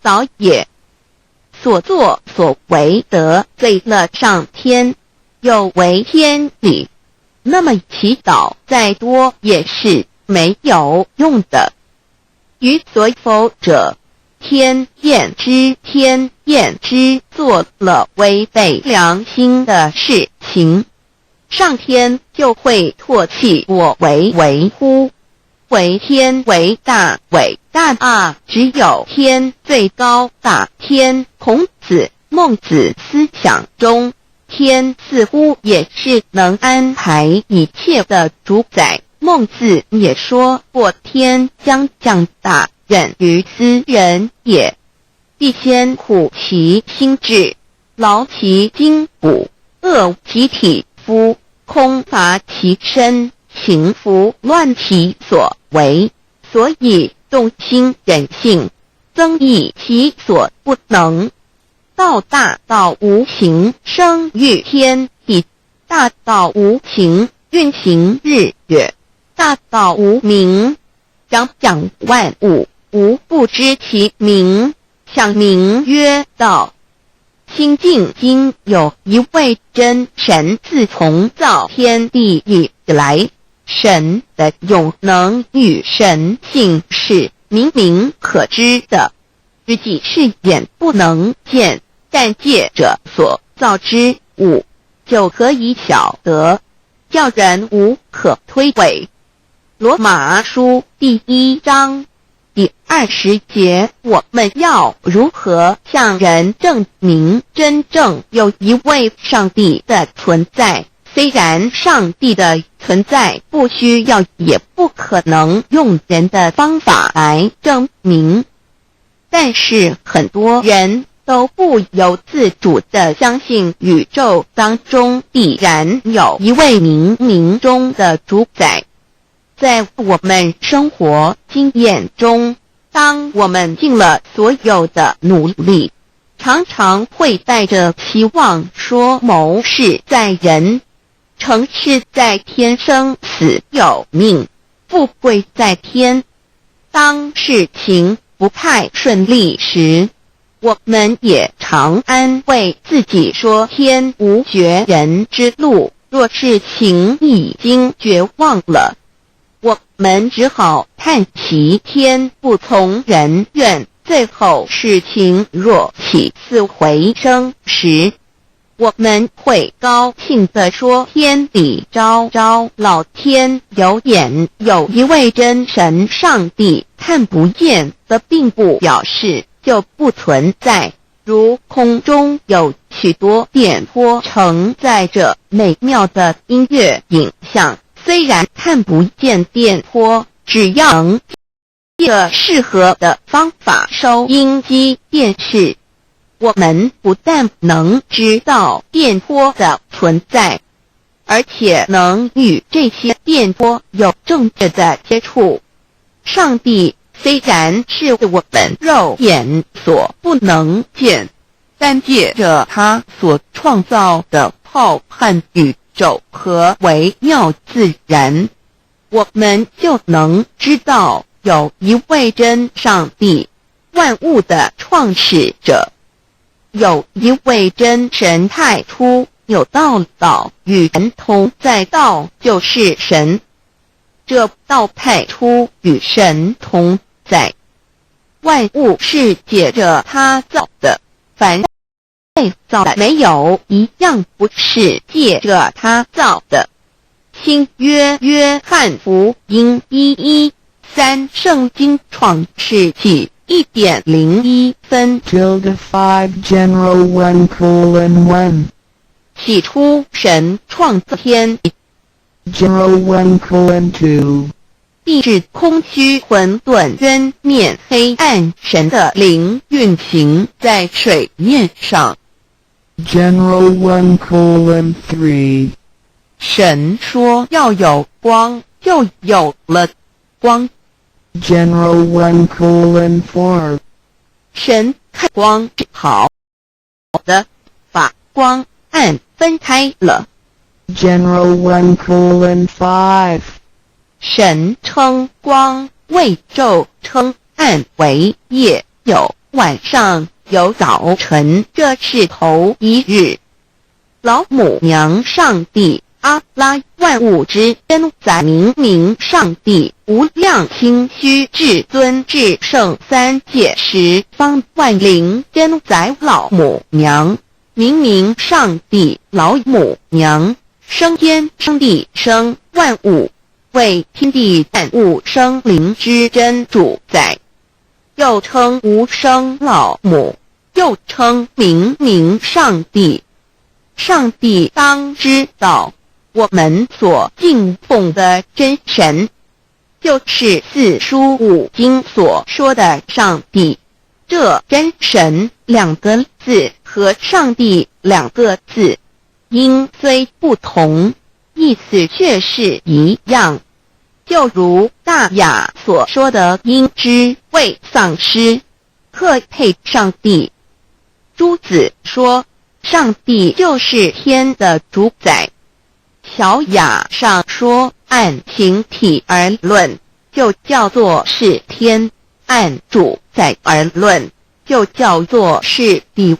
祷也。所作所为得罪了上天，有违天理，那么祈祷再多也是没有用的。于所否者，天厌之做了违背良心的事情，上天就会唾弃我为乎。为天为大，伟大啊！只有天最高大天。孔子、孟子思想中，天似乎也是能安排一切的主宰。孟子也说过：“天将降大任于斯人也，必先苦其心志，劳其筋骨，饿其体肤，空乏其身，情服乱其所为，所以动心忍性，增益其所不能。道大道无形，生育天地；大道无情，运行日月；大道无名，掌万物，无不知其名，想名曰道。心经经有一位真神，自从造天地以来，神的永能与神性是明明可知的，自己是眼不能见，但借着所造之物就可以晓得，叫人无可推诿。罗马书第1章第20节，我们要如何向人证明真正有一位上帝的存在？虽然上帝的存在不需要也不可能用人的方法来证明，但是很多人都不由自主地相信宇宙当中必然有一位冥冥中的主宰。在我们生活经验中，当我们尽了所有的努力，常常会带着期望说谋事在人，成事在天，生死有命，富贵在天。当事情不太顺利时，我们也常安慰自己说天无绝人之路，若事情已经绝望了，我们只好叹息天不从人愿。最后事情若起死回生时，我们会高兴地说天理昭昭，老天有眼，有一位真神上帝，看不见的并不表示就不存在。如空中有许多电波承载着美妙的音乐影像，虽然看不见电波，只要能借着适合的方法收音机电视，我们不但能知道电波的存在，而且能与这些电波有正确的接触。上帝虽然是我们肉眼所不能见，但借着他所创造的浩瀚宇宙和微妙自然，我们就能知道有一位真上帝，万物的创始者，有一位真神太初有道，道与神同在，道就是神，这道太初与神同在。万物是借着他造的，凡被造的没有一样不是借着他造的。新约约翰福音1:13，圣经创世纪1.01分 5 general 1:1 起初神创造天地 general 1:2 地质空虚混沌渊面黑暗，神的灵运行在水面上。 general 1:3 神说要有光，就有了光。 general 1:4 神看光是好的，把光暗分开了。 general 1:5 神称光为昼，称暗为夜。有晚上有早晨，这是头一日。老母娘上帝阿拉万物之真宰明明上帝无量清虚至尊至圣三界十方万灵真宰老母娘明明上帝老母娘生天生地生万物为天地万物生灵之真主宰，又称无生老母，又称明明上帝。上帝当知道，我们所敬奉的真神，就是四书五经所说的上帝。这真神两个字和上帝两个字，音虽不同，意思却是一样。就如大雅所说的因之谓丧失，特配上帝。朱子说上帝就是天的主宰。小雅上说按形体而论，就叫做是天；按主宰而论，就叫做是地。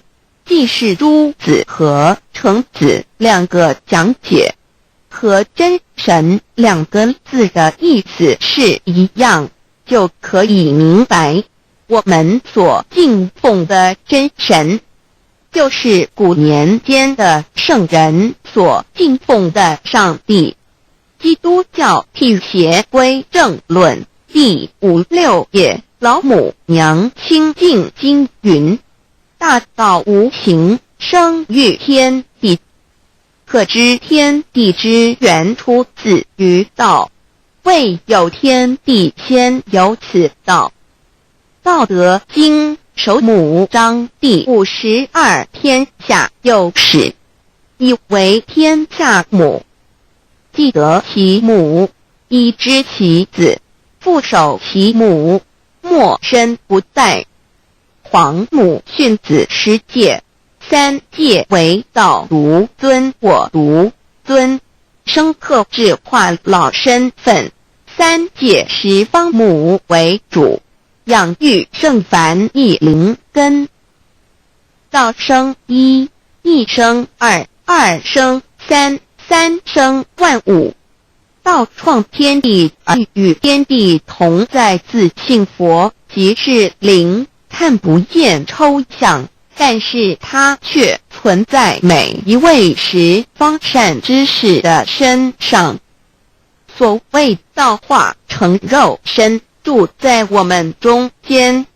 既是朱子和程子两个讲解，和真神两个字的意思是一样，就可以明白我们所敬奉的真神，就是古年间的圣人所敬奉的上帝。基督教辟邪归正论第56页，老母娘清净经云：大道无形，生育天地，可知天地之源出自于道，未有天地，先有此道。道德经首母章第52，天下有始，以为天下母。既得其母，以知其子，父守其母，莫身不殆。皇母训子十戒，三戒为道如尊我如尊，生克制化老身份。三戒十方母为主，养育圣凡一灵根。道生一，一生二，二生三，三生万物。道创天地而与天地同在，自信佛即是灵，看不见抽象，但是它却存在每一位十方善知识的身上。所谓道化成肉身，住在我们中间。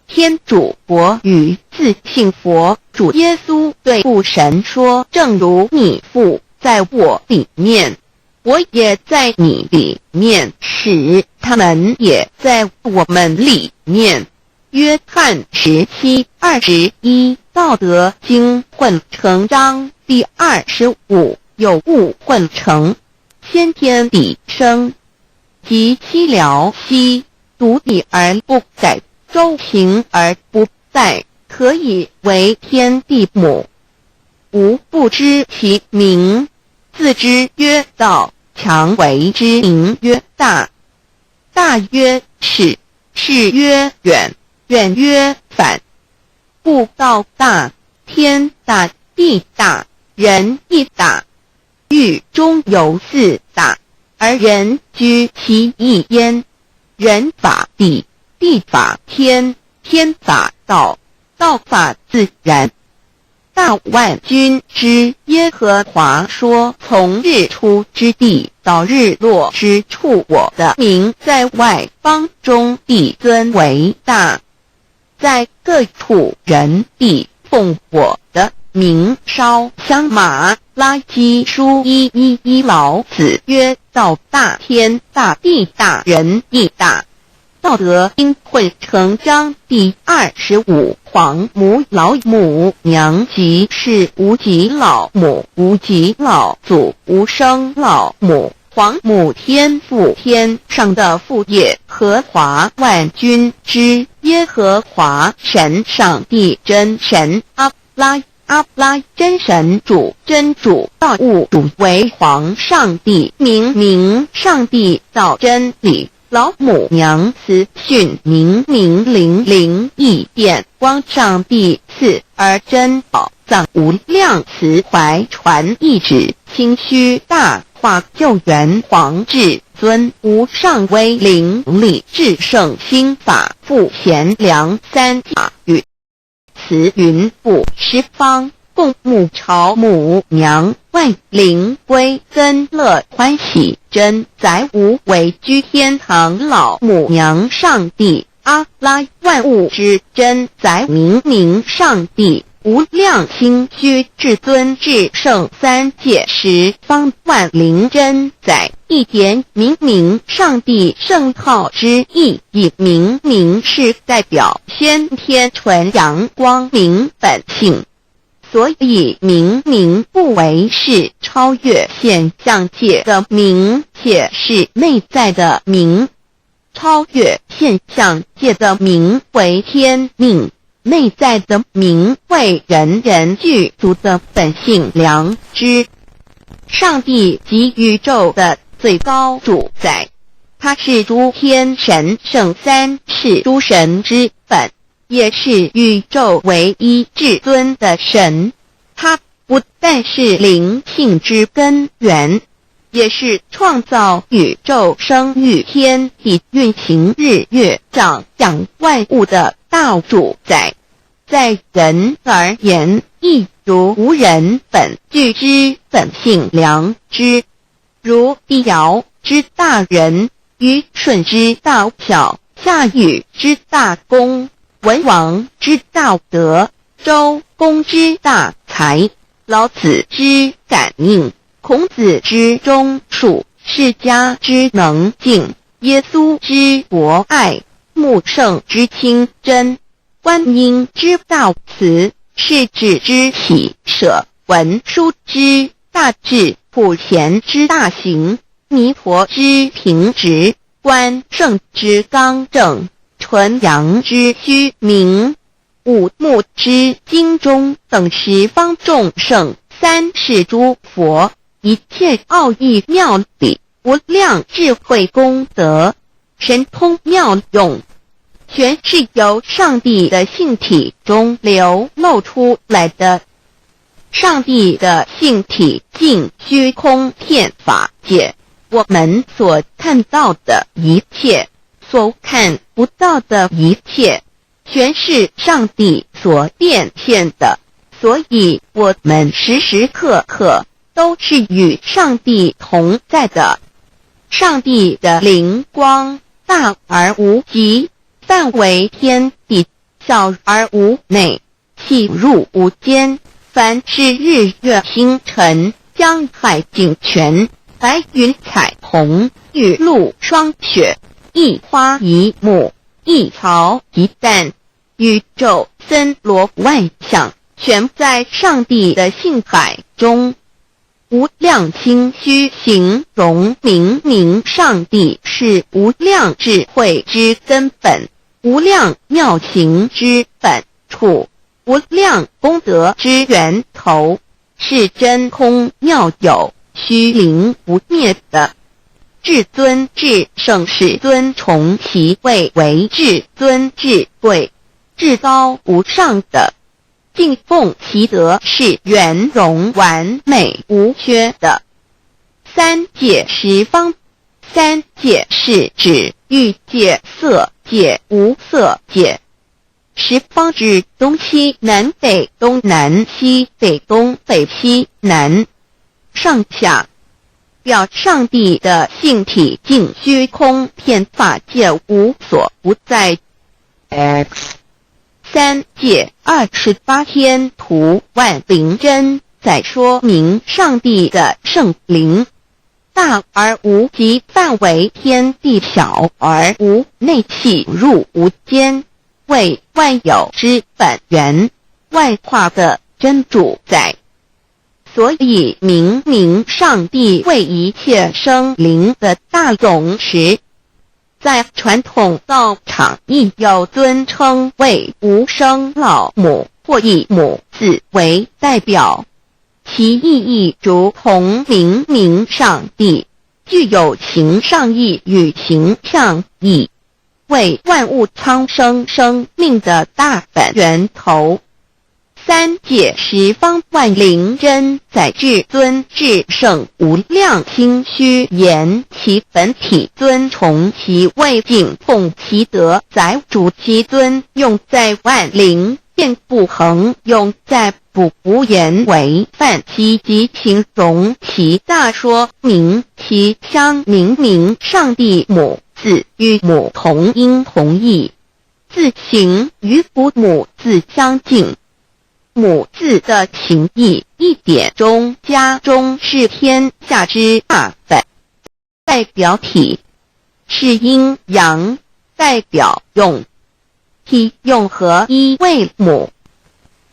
天主佛与自信佛主耶稣对父神说：正如你父在我里面，我也在你里面，使他们也在我们里面。约翰17:21，道德经混成章第25，有物混成，先天地生，即西辽西，独立而不改，周行而不殆，可以为天地母。吾不知其名，自之曰道，强为之名曰大。大曰始，始曰远，远曰反。故道大，天大，地大，人亦大。域中有四大，而人居其一焉。人法地，地法天，天法道，道法自然。大万军之耶和华说：从日出之地到日落之处，我的名在外邦中必尊为大。在各处人必奉我的名烧香马拉基书1:1，老子曰：道大，天大，地大，人亦大。道德经混成章第25，皇母老母娘即是无极老母，无极老祖，无生老母。皇母天父，天上的父耶和华万军之耶和华神，上帝真神阿拉。阿拉真神主，真主造物主为皇上帝，明明上帝造真理，老母娘慈训明明灵灵意变光上帝赐而珍宝藏无量慈怀传一旨清虚大化救援皇至尊无上威灵力至圣心法复贤良三法语慈云布十方共沐朝母娘万灵归增乐欢喜真载无为居天堂老母娘上帝阿拉万物之真载明明上帝无量心虚至尊至圣三界十方万灵真载一点明明上帝圣号之意以明明是代表先天纯阳光明本性。所以明明不为是超越现象界的明，且是内在的明。超越现象界的明为天命，内在的明为人人具足的本性良知。上帝即宇宙的最高主宰，他是诸天神圣三世诸神之本，也是宇宙唯一至尊的神。他不但是灵性之根源，也是创造宇宙生育天地运行日月长养万物的大主宰。在人而言，亦如无人本具之本性良知，如帝尧之大仁，虞舜之大巧，夏禹之大功，文王之大德，周公之大才，老子之感应，孔子之忠恕，释迦之能静，耶稣之博爱，穆圣之清真，观音之大慈，世子之喜舍，文殊之大智，普贤之大行，弥陀之平直，观圣之刚正，纯阳之虚明，五目之精中等十方众圣，三世诸佛，一切奥义妙理，无量智慧功德，神通妙用，全是由上帝的性体中流露出来的。上帝的性体尽虚空遍法界，我们所看到的一切，所看不到的一切，全是上帝所变现的。所以我们时时刻刻都是与上帝同在的。上帝的灵光大而无极，范围天地，小而无内，细入无间。凡是日月星辰，江海井泉，白云彩虹，雨露霜雪，一花一木，一草一蛋，宇宙森罗万象，全在上帝的性海中。无量心虚形容明明上帝是无量智慧之根本，无量妙行之本处，无量功德之源头，是真空妙有，虚灵不灭的。至尊至圣世尊崇其位为至尊至贵，至高无上的，敬奉其德是圆融完美无缺的。三界十方，三界是指欲界、色界、无色界。十方指东西南北东南西北东北西南上下，表上帝的性体尽虚空遍法界无所不在。 X 三界28天图万灵真在说明上帝的圣灵大而无极，范围天地，小而无内，细入无间，为万有之本源，万化的真主宰。所以明明上帝为一切生灵的大总持，在传统道场亦有尊称为无生老母或以母字为代表，其意义如同明明上帝，具有形上义与形象义，为万物苍生生命的大本源头。三界十方万灵真在至尊至圣无量心虚言其本体尊崇其位敬奉其德载主其尊用在万灵遍不恒用在不无言为范其及形容其大说明其相明明上帝母字与母同音同义，字形与父母字相近。母字的情义一点中家中是天下之大本，代表体是阴阳，代表用体用合一为母，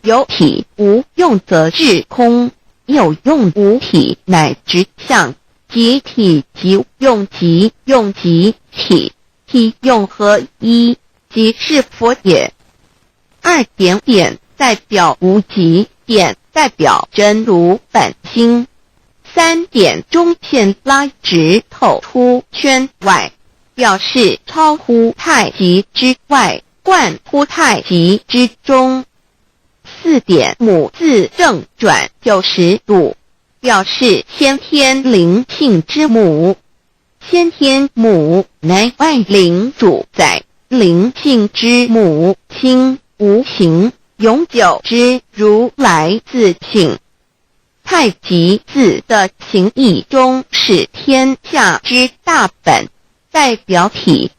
有体无用则是空，有用无体乃直相，即体即用即用即体，体用合一即是佛也。二点点代表无极，点代表真如本心，三点中线拉直透出圈外，表示超乎太极之外，贯乎太极之中。四点母字正转90度，表示先天灵性之母，先天母乃外灵主宰，灵性之母亲无形永久之如来自性。太极字的形义中是天下之大本，代表体。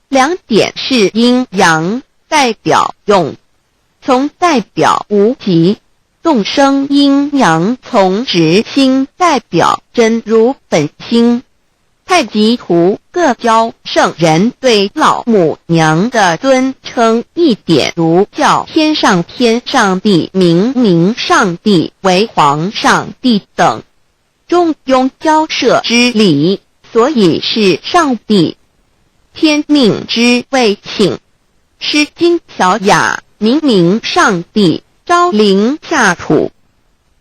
两点是阴阳，代表用，从代表无极，动生阴阳从直心代表真如本心。太极图各教圣人对老母娘的尊称，一点如叫天上帝、明上帝为皇上帝等，中庸交涉之理，所以是上帝。天命之谓请，诗经小雅明上帝昭灵下土，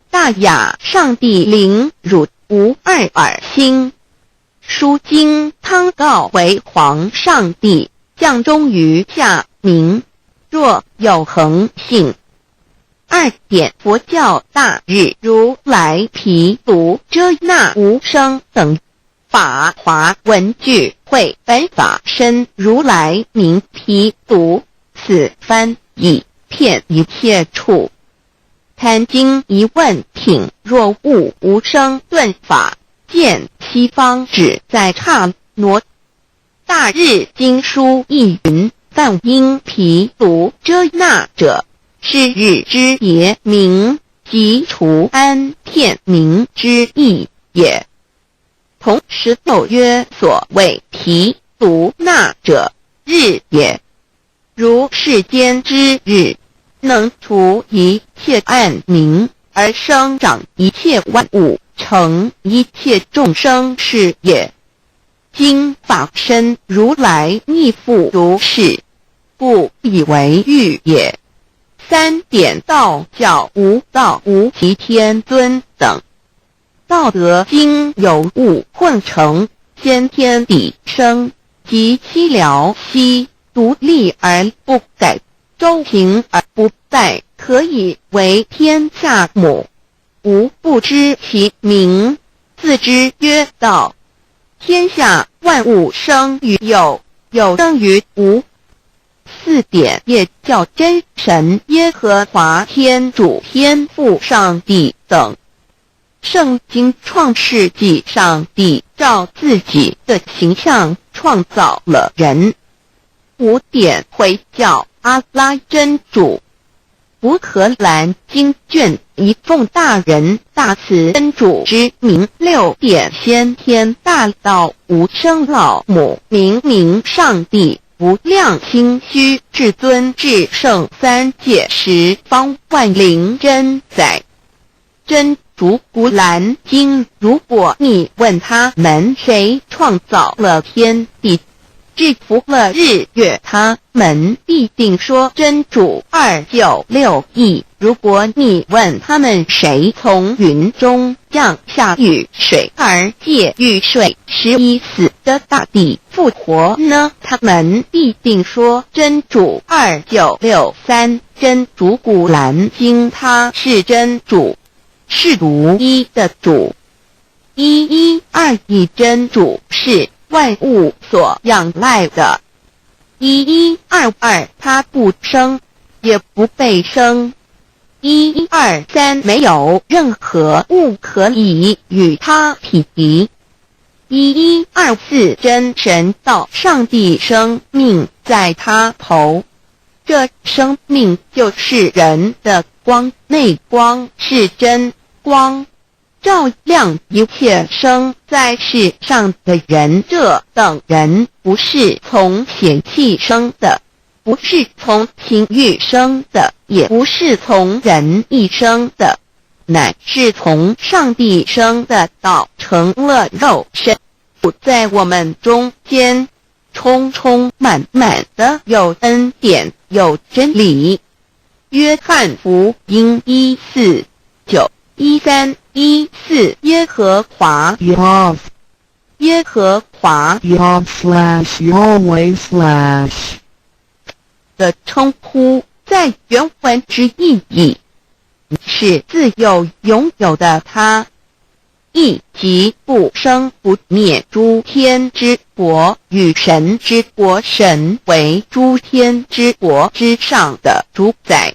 大雅上帝灵汝无二耳心。书经汤告为皇上帝，降中于下民，若有恒性。二点佛教大日如来毗卢遮那无生等法华文具会本法身如来名毗卢，此翻译遍一切处。坛经一问品，若悟无生顿法，见西方只在刹那。大日经书亦云，梵音毗卢遮那者，是日之别名，即除安片名之意也。同16曰所谓毗卢那者，日也。如世间之日，能除一切暗明，而生长一切万物，成一切众生是也。今法身如来逆复如是，故以为欲也。三点道教无道无极天尊等，道德经有物混成，先天地生，即悉了悉，独立而不改，周平而不殆，可以为天下母。吾不知其名，自之曰道。天下万物生于有，有生于无。四点也叫真神耶和华天主天父上帝等。圣经创世纪，上帝照自己的形象创造了人。五点回教阿拉真主。乌克兰经卷一奉大人大慈真主之名，六点先天大道无生老母明上帝无量心虚至尊至圣三界十方万灵真在。真主古兰经，如果你问他们谁创造了天地，制服了日月，他们必定说真主296亿。如果你问他们谁从云中降下雨水而借雨水使已死的大地复活呢？他们必定说真主2963真主古兰经，他是真主，是独一的主112真主是万物所仰赖的1122他不生也不被生1123没有任何物可以与他匹敌1124真神道上帝生命在他头，这生命就是人的光，内光是真光，照亮一切生在世上的人。这等人不是从血气生的，不是从情欲生的，也不是从人意生的，乃是从上帝生的道成了肉身，在我们中间，充充满满的有恩典有真理。约翰福音1491314耶和华 Yav 耶和华 Yav/Yahweh/ 的称呼在原文之意义是自有拥有的他，亦即不生不灭诸天之国与神之国，神为诸天之国之上的主宰，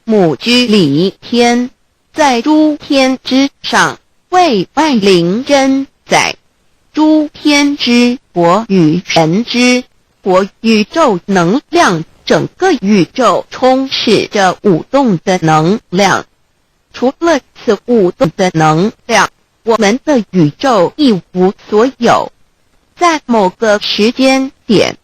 母居里天，在诸天之上为万灵真宰，诸天之国与神之国，宇宙能量，整个宇宙充斥着舞动的能量，除了此舞动的能量，我们的宇宙一无所有。在某个时间点，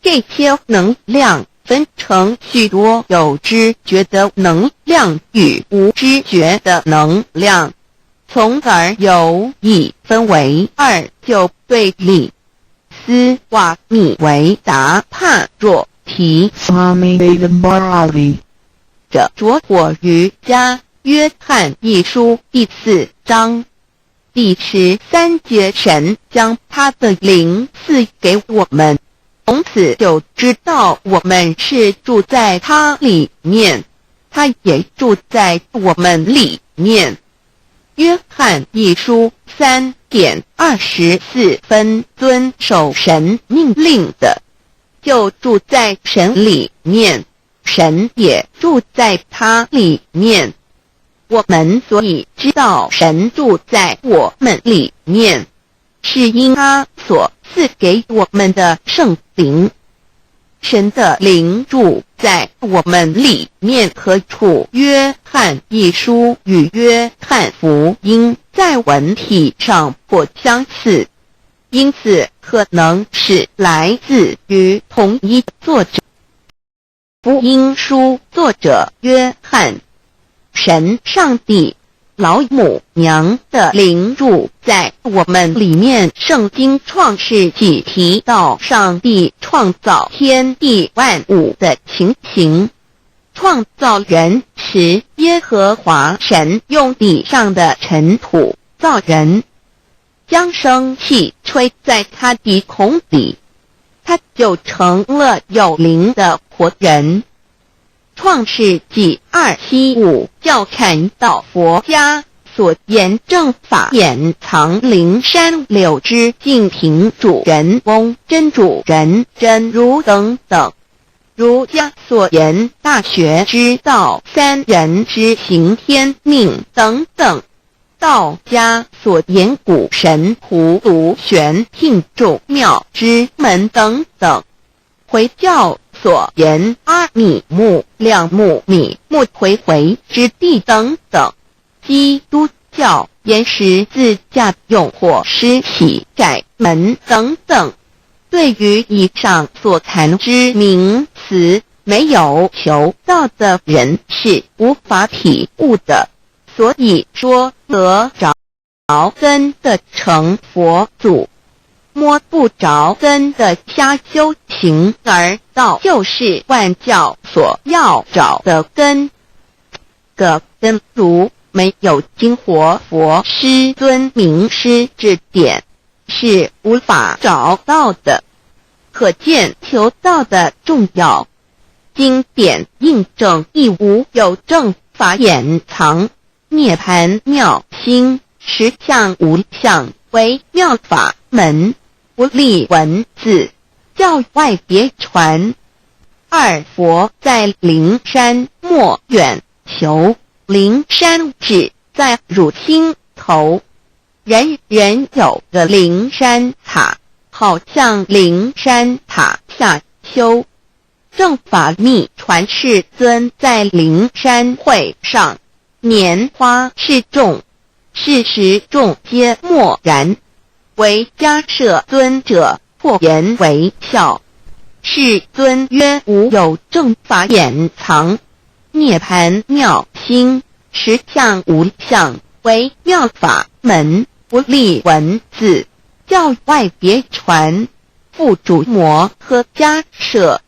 这些能量分成许多有知觉的能量与无知觉的能量，从而有以分为二，就对立。斯瓦米维达帕若提 Swami Vedambarati 着着火瑜伽约翰一书第4章第13节，神将他的灵赐给我们，从此就知道我们是住在他里面，他也住在我们里面。约翰一书3:24遵守神命令的，就住在神里面，神也住在他里面。我们所以知道神住在我们里面，是因他所赐给我们的圣灵。神的灵住在我们里面何处？约翰一书与约翰福音在文体上颇相似，因此可能是来自于同一作者。福音书作者约翰，神上帝老母娘的灵住在我们里面。圣经创世纪提到上帝创造天地万物的情形，创造人时，耶和华神用地上的尘土造人，将生气吹在他鼻孔里，他就成了有灵的活人。创世纪275教阐道佛家所言正法掩藏灵山柳之净瓶主人翁真主人真如等等，儒家所言大学之道三人之行天命等等，道家所言古神荼毒玄牝众妙之门等等，回教所言阿米木两木米木回回之地等等，基督教言十字架用火施洗改门等等。对于以上所谈之名词，没有求道的人是无法体悟的，所以说得着根的成佛祖，摸不着根的瞎修行，而道就是万教所要找的根。的根如没有经活佛师尊名师指点，是无法找到的。可见求道的重要。经典印证亦无有正法掩藏，涅盘妙心，实相无相，为妙法门，不立文字，教外别传。二佛在灵山莫远求，灵山只在汝心头。人人有个灵山塔，好像灵山塔下修。正法密传世尊在灵山会上，拈花示众，是时众皆默然，唯迦摄尊者破颜为笑。世尊曰：无有正法掩藏，涅盘妙心，实相无相，为妙法门，不立文字，教外别传。复主摩诃迦摄。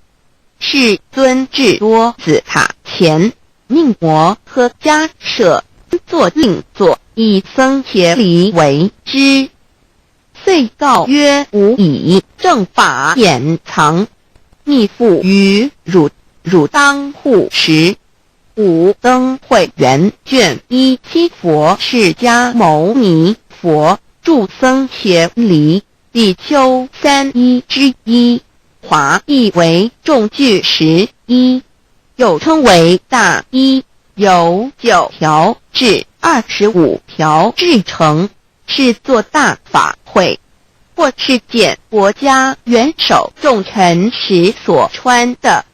世尊至多子塔前，命摩诃迦摄坐定坐，以僧伽梨为之。遂告曰：吾以正法掩藏，逆复于汝，汝当护持。五灯会元卷1佛释迦牟尼佛著僧伽梨比丘3之一。华译为众句11，又称为大一，由9条至25条制成，是作大法会，或是见国家元首众臣时所穿的。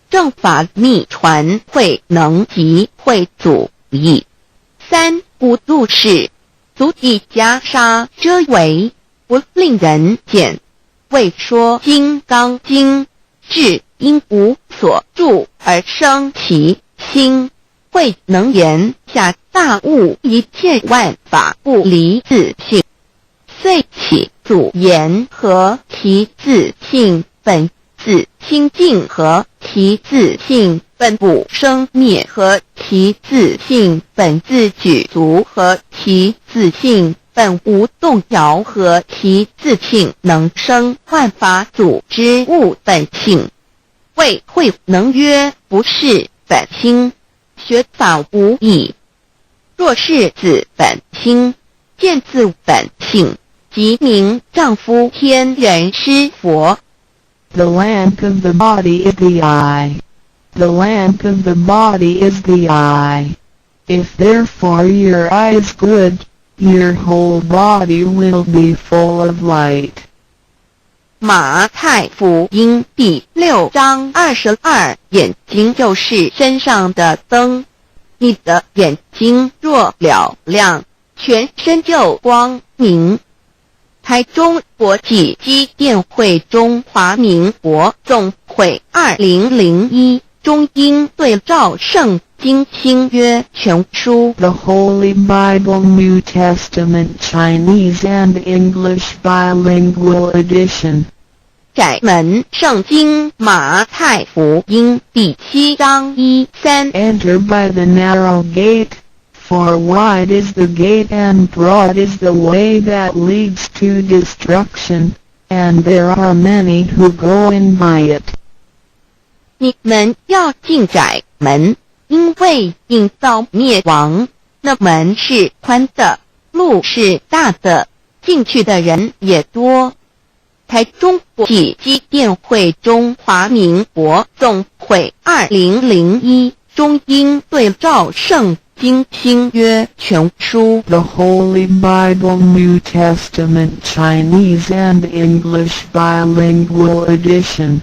正法密传会能及会祖义。三不入世，足以袈裟遮围，不令人见。为说金刚经，至因无所住而生其心，慧能言下大悟，一切万法不离自性。遂起祖言和其自性本自清净，和其自性本不生灭，和其自性本自具足，和其自性本无动摇，和其自性能生万法组之物本性。谓慧能曰：不是本心，学法无益。若是自本心，见自本性，即名丈夫天人师佛。The lamp of the body is the eye. The lamp of the body is the eye. If therefore your eye is good, your whole body will be full of light. 马太福音第6章22，眼睛就是身上的灯。你的眼睛若了亮，全身就光明。台中国际机电会中华民国总会2001中英对照圣经新约全书 The Holy Bible New Testament Chinese and English Bilingual Edition. 窄门圣经马太福音第7章1-3 Enter by the narrow gate, for wide is the gate and broad is the way that leads to destruction, and there are many who go in by it. 你们要进窄门，因为引到灭亡。那门是宽的，路是大的，进去的人也多。台中国际机电会中华民国总会2001中英对照圣经新约全书 The Holy Bible New Testament Chinese and English Bilingual Edition.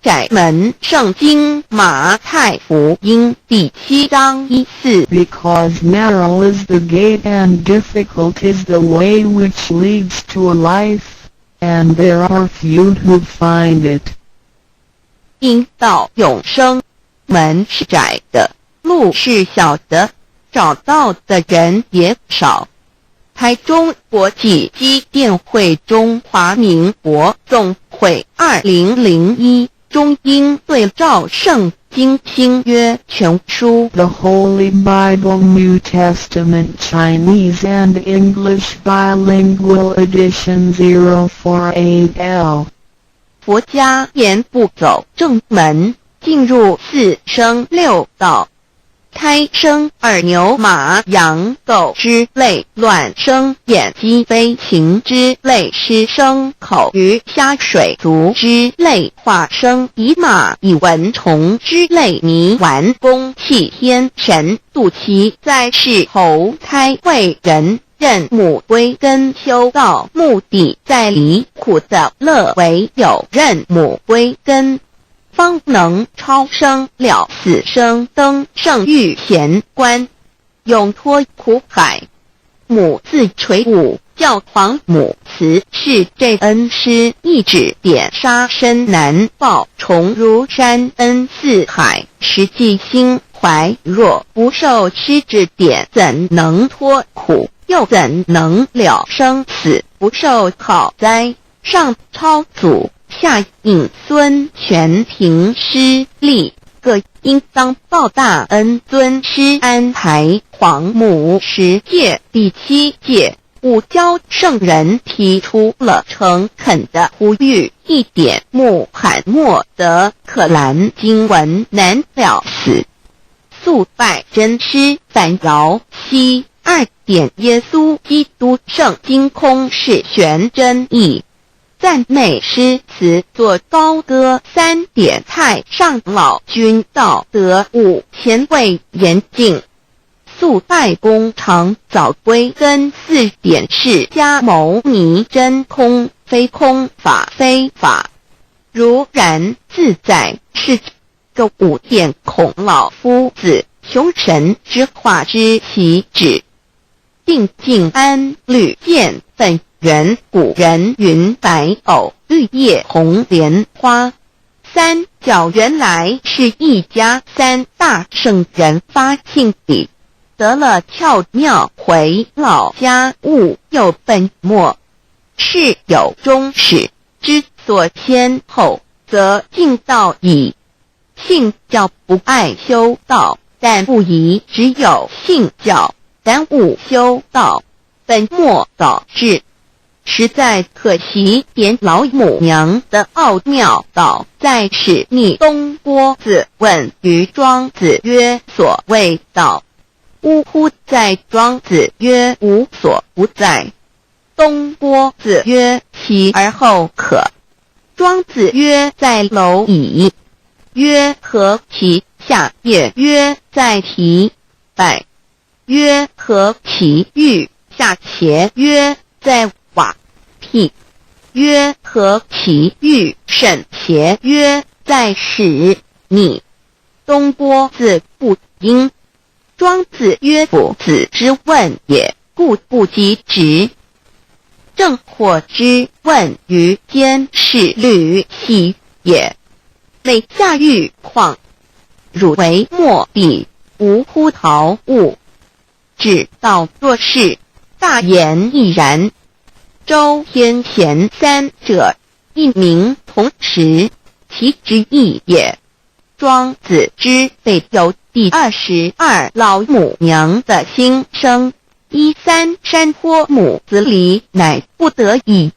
窄门圣经马太福音第7章1-4 Because narrow is the gate and difficult is the way which leads to life, and there are few who find it. 因到永生，门是窄的，路是小的，找到的人也少。台中国际机电会中华民国总会2001中英对照圣经新约全书 The Holy Bible New Testament Chinese and English Bilingual Edition 048L。 佛家言不走正门，进入四生六道，胎生二牛马羊狗之类，卵生眼鸡飞禽之类，湿生口鱼虾水族之类，化生以马以蚊虫之类，泥丸公气天神，度其在世投胎为人，任母归根修道，目的在离苦的乐为有任母归根，方能超生了死生，登圣域贤官，永脱苦海。母自垂武，教皇母慈是这恩师，一指点杀身难报，重如山恩四海，实际心怀若不受师指点，怎能脱苦？又怎能了生死？不受考哉！上超祖，下引孙权，凭师力，各应当报大恩。尊师安排，皇母十诫第7诫，五教圣人提出了诚恳的呼吁，一点穆罕默德可兰经文难了死，素拜真师反饶西。2点耶稣基督圣经空是玄真义，赞美诗词作高歌。3点太上老君道德。5前卫严谨，素拜公常早归根。4点释迦牟尼真空，非空法非法，如然自在是个。5点孔老夫子穷神之化之其旨，定静安律见本源。古人云白藕绿叶红莲花。3角原来是一家3大圣人发庆礼，得了窍妙，回老家务有本末，事有终始，之所先后，则敬道矣。信教不爱修道，但不宜只有信教，耽误修道，本末倒置，实在可惜。点老母娘的奥妙道在使逆东郭子问于庄子曰：所谓道，呜呼！在庄子曰：无所不在。东郭子曰：其而后可？庄子曰：在蝼蚁。曰：何其下？也曰：在蹄。百。曰：何其欲？下且曰：在瓦辟。曰：何其欲？甚且曰：在始。逆。东郭子不应。庄子曰：夫子之问也，故不及直。正火之问于监视律系也，每下狱况，汝为末必无乎陶物，只道若是，大言亦然。周天贤3者，一名同时，其之义也。庄子之备有第22老母娘的心声，13山坡母子礼，乃不得已。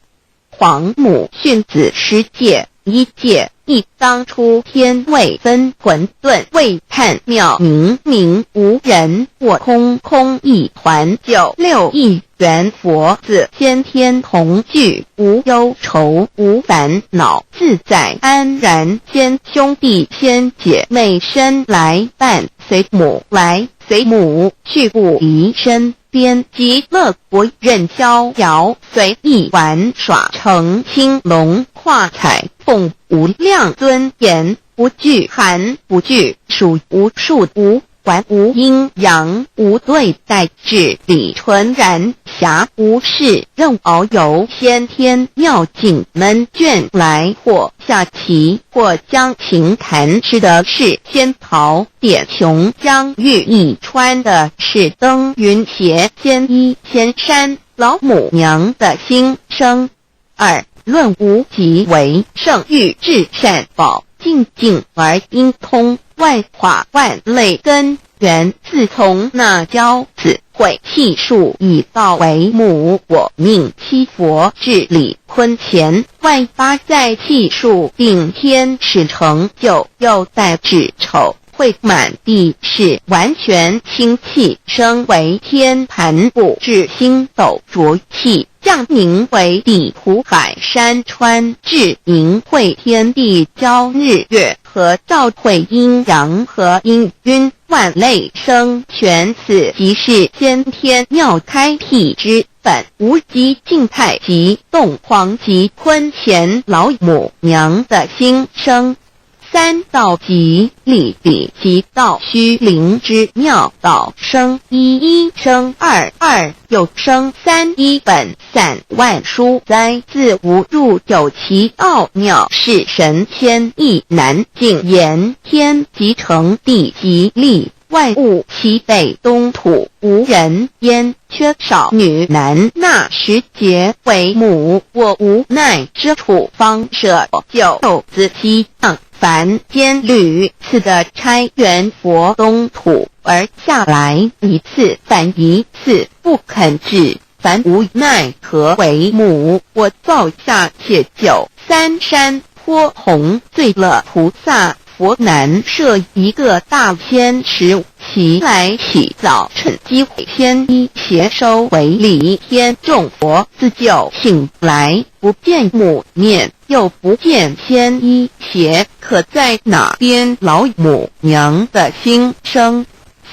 皇母训子10诫，1诫亦当初天未分混沌，未探妙明明无人，我空空一环，96亿元佛子先天同聚，无忧愁无烦恼，自在安然。先兄弟先姐妹生来伴，随母来随母去，不离身边。极乐国任逍遥，随意玩耍，成青龙跨彩凤，无量尊严，不惧寒不惧暑，无数无还无阴阳，无对待，至理纯然，暇无事任遨游。先天妙境门卷来，或下棋，或将琴弹，吃的是仙桃点琼浆玉一穿的是登云鞋，仙衣仙山。老母娘的心声。2论无极为圣，欲至善宝，静静而阴通，万化万类根源。自从那骄子会气数以道为母，我命七佛治理坤乾，万八在气数定天始成就，又待至丑会满地是完全清气，升为天盘部，至星斗浊气，降凝为地土海山川，至凝会天地交日月和照会阴阳和阴晕，万类生全。此即是先天妙开辟之本，无极静态及动黄及坤乾老母娘的心生。三道即理理即道虚灵之妙道，生一一生二二又生三，一本散万殊哉，自无入有其奥妙，是神千亿难尽言。天即成地即立，万物其北东土，无人焉，缺少女男，纳时节为母，我无奈之处，方舍就子息荡凡间屡次的差援佛东土而下来，一次反一次不肯治，凡无奈何为母，我造下且就三山颇宏，罪了菩萨佛难设一个大仙池，其来起早趁机会，先一邪收为礼，天众佛自救醒来，不见母面，又不见先一邪，可在哪边老母娘的心生？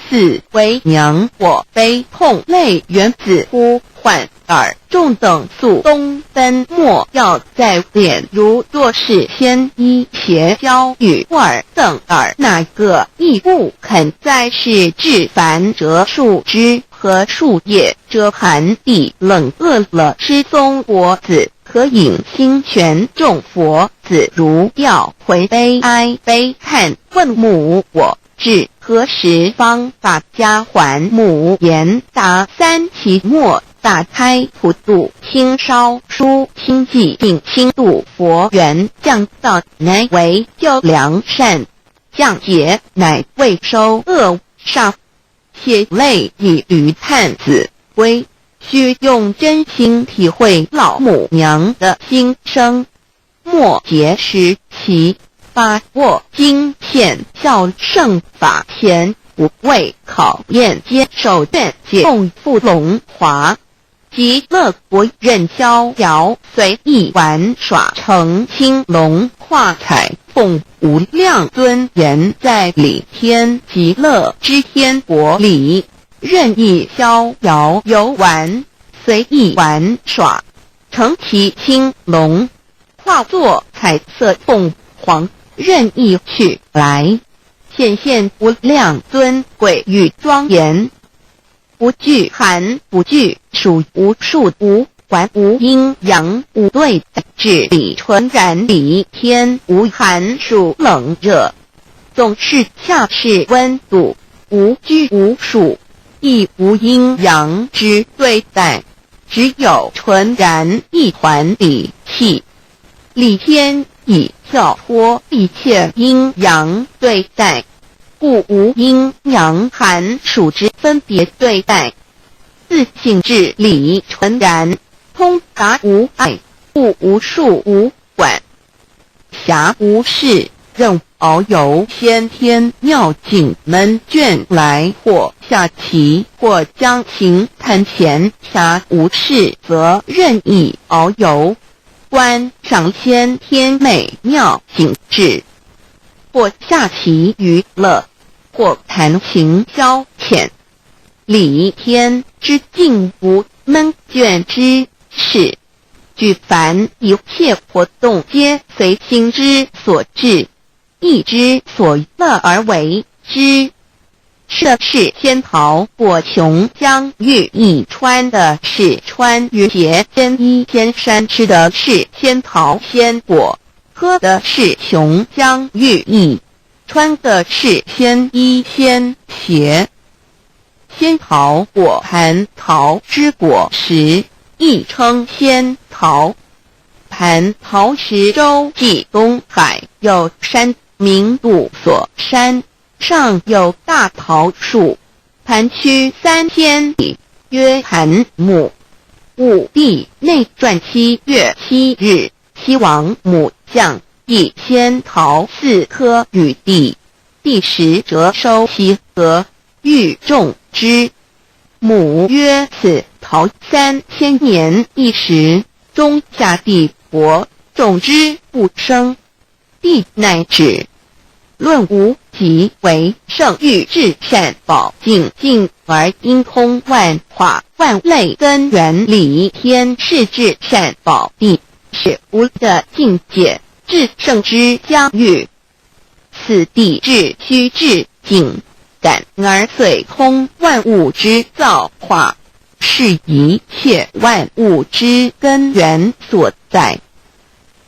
四为娘，我悲痛泪源自呼唤耳众等速东奔，莫要在脸，如若是先一邪教与尔等耳，哪个亦不肯在世至凡折树枝和树叶，遮寒地冷，饿了吃松果子，可引心泉众佛子如调回悲哀悲叹，问母我至何时方把家还母？言答三期末，打开普度清烧书清寂并清度佛缘，降道乃为救良善，降劫乃为收恶煞，血泪以余叹子归，须用真心体会老母娘的心声，末节时期把握经现效圣法前，不为考验接受愿解供复龙华，极乐国任逍遥随意玩耍，成青龙画彩凤，无量尊严在里天极乐之天国里，任意逍遥游玩，随意玩耍，成其青龙，化作彩色凤凰，任意去来，显现无量尊贵与庄严，不惧寒不惧暑，无数无管无阴阳无对等，至理纯然理天，无寒暑冷热，总是恰是温度，无拘无束，亦无阴阳之对待，只有纯然一环理气。理天以跳脱一切阴阳对待，故无阴阳寒暑之分别对待，自性至理纯然，通达无碍，故无束无管，暇无事，任遨游先天妙境门卷来，或下棋，或将琴弹弦，暇无事则任意遨游，观赏先天美妙景致，或下棋娱乐，或弹琴消遣。理天之境无闷倦之事，举凡一切活动皆随心之所至，意之所乐而为之。涉世仙桃果琼将玉一穿的是穿云鞋，仙衣仙山吃的是仙桃仙果，喝的是琼浆玉液，穿的是仙衣仙鞋。仙桃果含桃之果实，亦称仙桃。盘陶石洲即东海有山，名杜所山，上有大桃树，盘曲3000里，曰盘木。武帝内传7月7日，西王母将以仙桃4颗与帝，帝时折收其禾，欲种之。母曰：此桃3000年一时，中下地薄，种之不生。帝乃止。论无极为圣域至善宝净净而因空万化万类根源理天是至善宝地，是无的境界，至圣之疆域。此地至虚至静，感而遂通万物之造化，是一切万物之根源所在。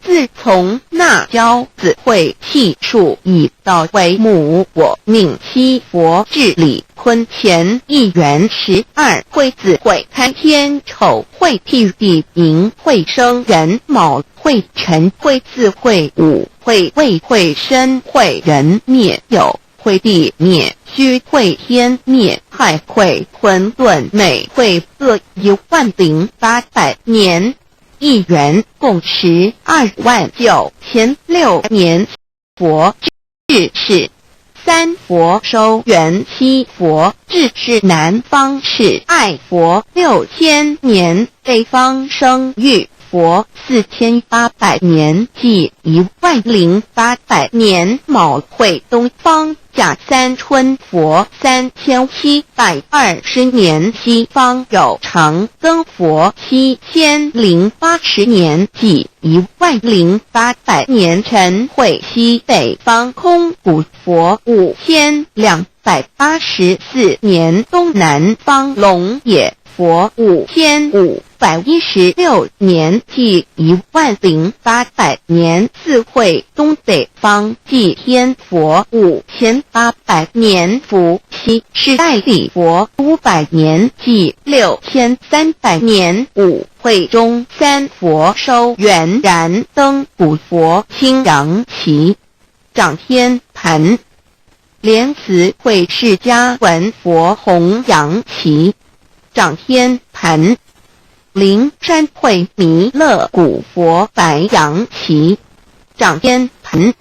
自从那骄子会气数以道为母，我命七佛治理坤乾一元12会子会开天丑会替地寅会生人卯会辰会巳会午会未会申会人灭酉会地灭戌会天灭亥会混沌每会各10800年。一元共129006年。佛治世3佛收元7佛治世南方是爱佛6000年，北方生玉佛4800年，即10800年。卯会东方甲三春佛3720年，西方有长庚佛7080年，即10800年。辰会西北方空谷佛5284年，东南方龙野佛5516年，即10800年。四会东北方祭天佛5800年，伏羲是代理佛500年，即6300年。五会中三佛收元燃灯古佛青阳旗，掌天盘。莲慈会释迦文佛红阳旗，掌天盘。灵山会弥勒古佛白羊旗，掌天盘。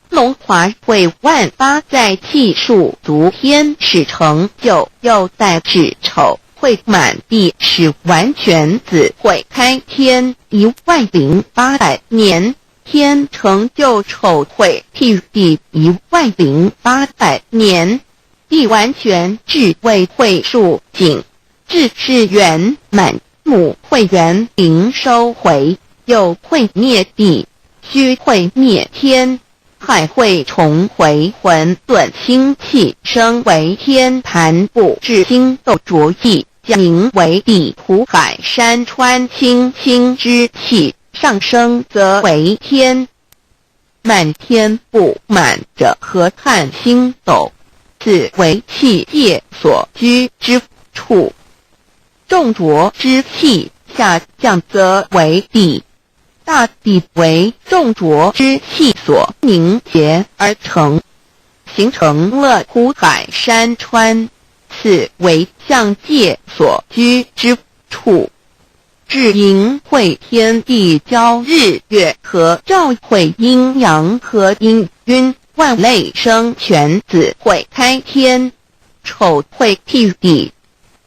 龙华会万八在气数足天使成就，又在指丑会满地使完全子会开天10800年，天成就丑会替地10800年。地完全智慧会数景，智是圆满。母会元灵收回，又会灭地，虚会灭天，亥会重回混沌星气，生为天盘部至星斗浊气，名为地土海山川清清之气，上升则为天。满天布满着河汉星斗，此为气界所居之处。重浊之气下降则为地，大地为重浊之气所凝结而成，形成了土海山川，此为象界所居之处。至阴会天地交日月和照会阴阳和阴晕，万类生全子会开天，丑会替地，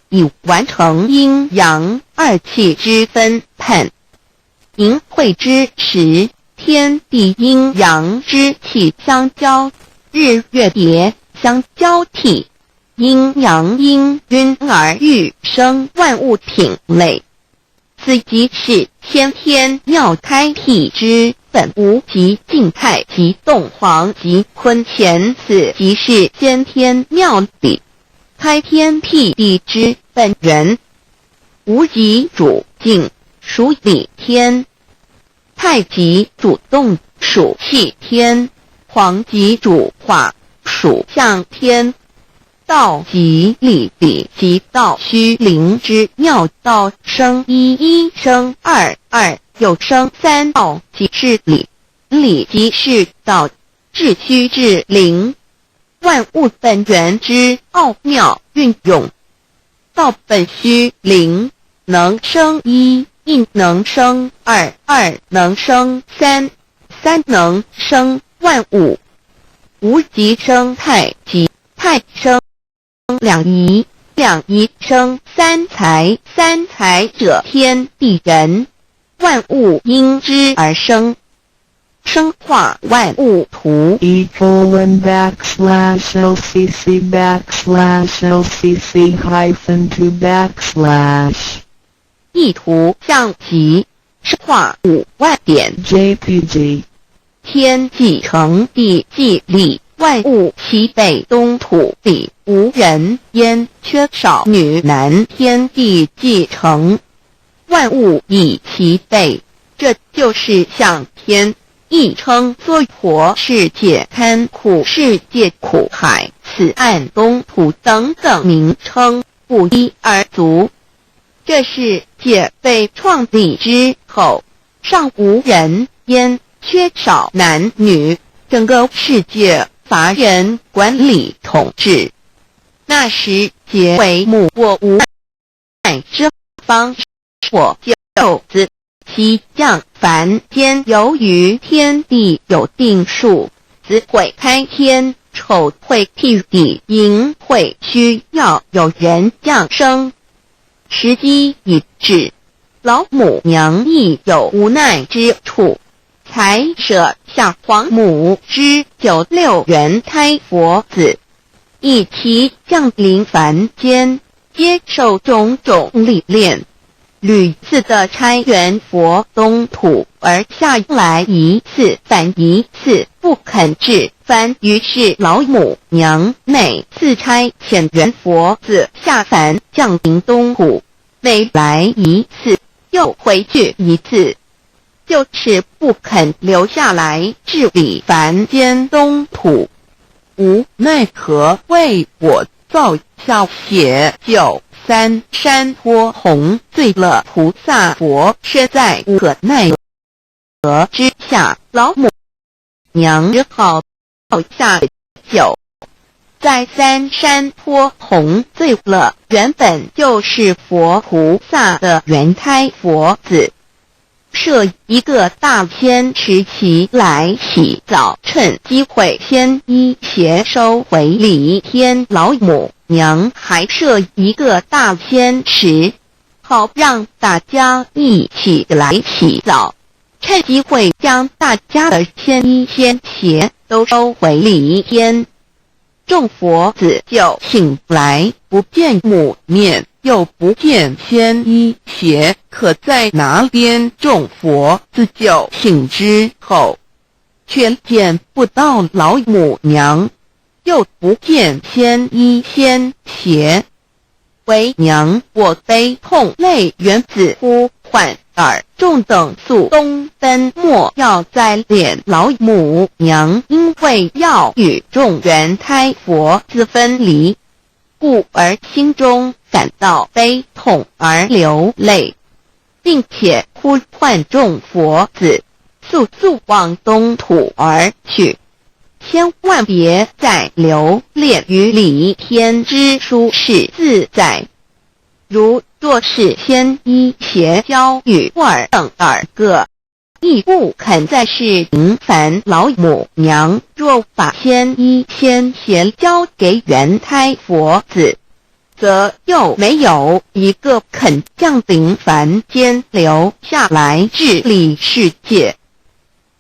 以完成阴阳二气之分判。寅会之时，天地阴阳之气相交，日月叠相交替，阴阳阴晕而欲生万物品类。此即是先天妙开辟之本无极静态及动黄及坤乾，此即是先天妙理开天辟地之本源。无极主静，属理天；太极主动，属气天；黄极主化，属象天。道即理理即道虚灵之妙道，生一一生二二有生三奥即是理，理即是道，至虚至灵，万物本源之奥妙运用。道本虚灵，能生一，一能生二，二能生三，三能生万物。无极生太极，太生两仪，两仪生三才，三才者天地人，万物因之而生，生化万物图。://LCC_LCC_2 意图象极，生化5万点 JPG 天既成地既立，万物其备，东土里无人焉，缺少女男，天地既成，万物以其备。这就是象天，亦称娑婆世界、堪苦世界、苦海、此岸、东土等等名称，不一而足。这世界被创立之后，尚无人焉，缺少男女，整个世界乏人管理统治。那时皆为母我无爱之方，我就子其降凡间，由于天地有定数，子会开天，丑会替地，寅会需要有人降生。时机已至，老母娘亦有无奈之处，才舍下皇母之96元胎佛子，以其降临凡间，接受种种历练，屡次的差援佛东土，而下来一次反一次不肯治凡，于是老母娘每次差遣援佛子下凡降临东土，每来一次又回去一次，就是不肯留下来治理凡间东土。无奈何，为我造下血93山坡红，罪了菩萨佛身在无可奈何之下，老母娘只好造下酒，在3山坡红罪了原本就是佛菩萨的原胎佛子，设一个大仙池其来洗澡，趁机会先衣邪收回礼天。老母娘还设一个大仙池，好让大家一起来洗澡，趁机会将大家的仙衣仙鞋都收回礼天。众佛子就醒来，不见母面，又不见仙衣鞋，可在哪边？众佛子就醒之后，却见不到老母娘，又不见仙衣仙鞋，为娘我悲痛泪源自呼唤耳。众等速东奔，莫要再敛老母娘，因为要与众原胎佛子分离，故而心中感到悲痛而流泪，并且呼唤众佛子速速往东土而去，千万别再留恋于离天之舒适自在。若是仙衣邪交与尔等2个，亦不肯再是平凡老母娘。若把仙衣仙鞋交给原胎佛子，则又没有一个肯降临凡间留下来治理世界。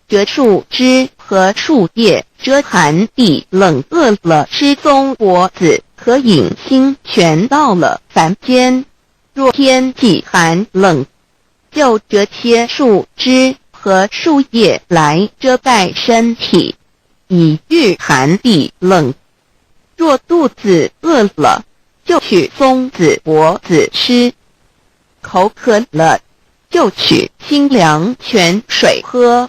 这树枝和树叶遮寒地冷，饿了吃松果子，可饮清泉，到了凡间，若天气寒冷，就折些树枝和树叶来遮盖身体，以御寒地冷。若肚子饿了，就取松子果子吃，口渴了，就取清凉泉水喝。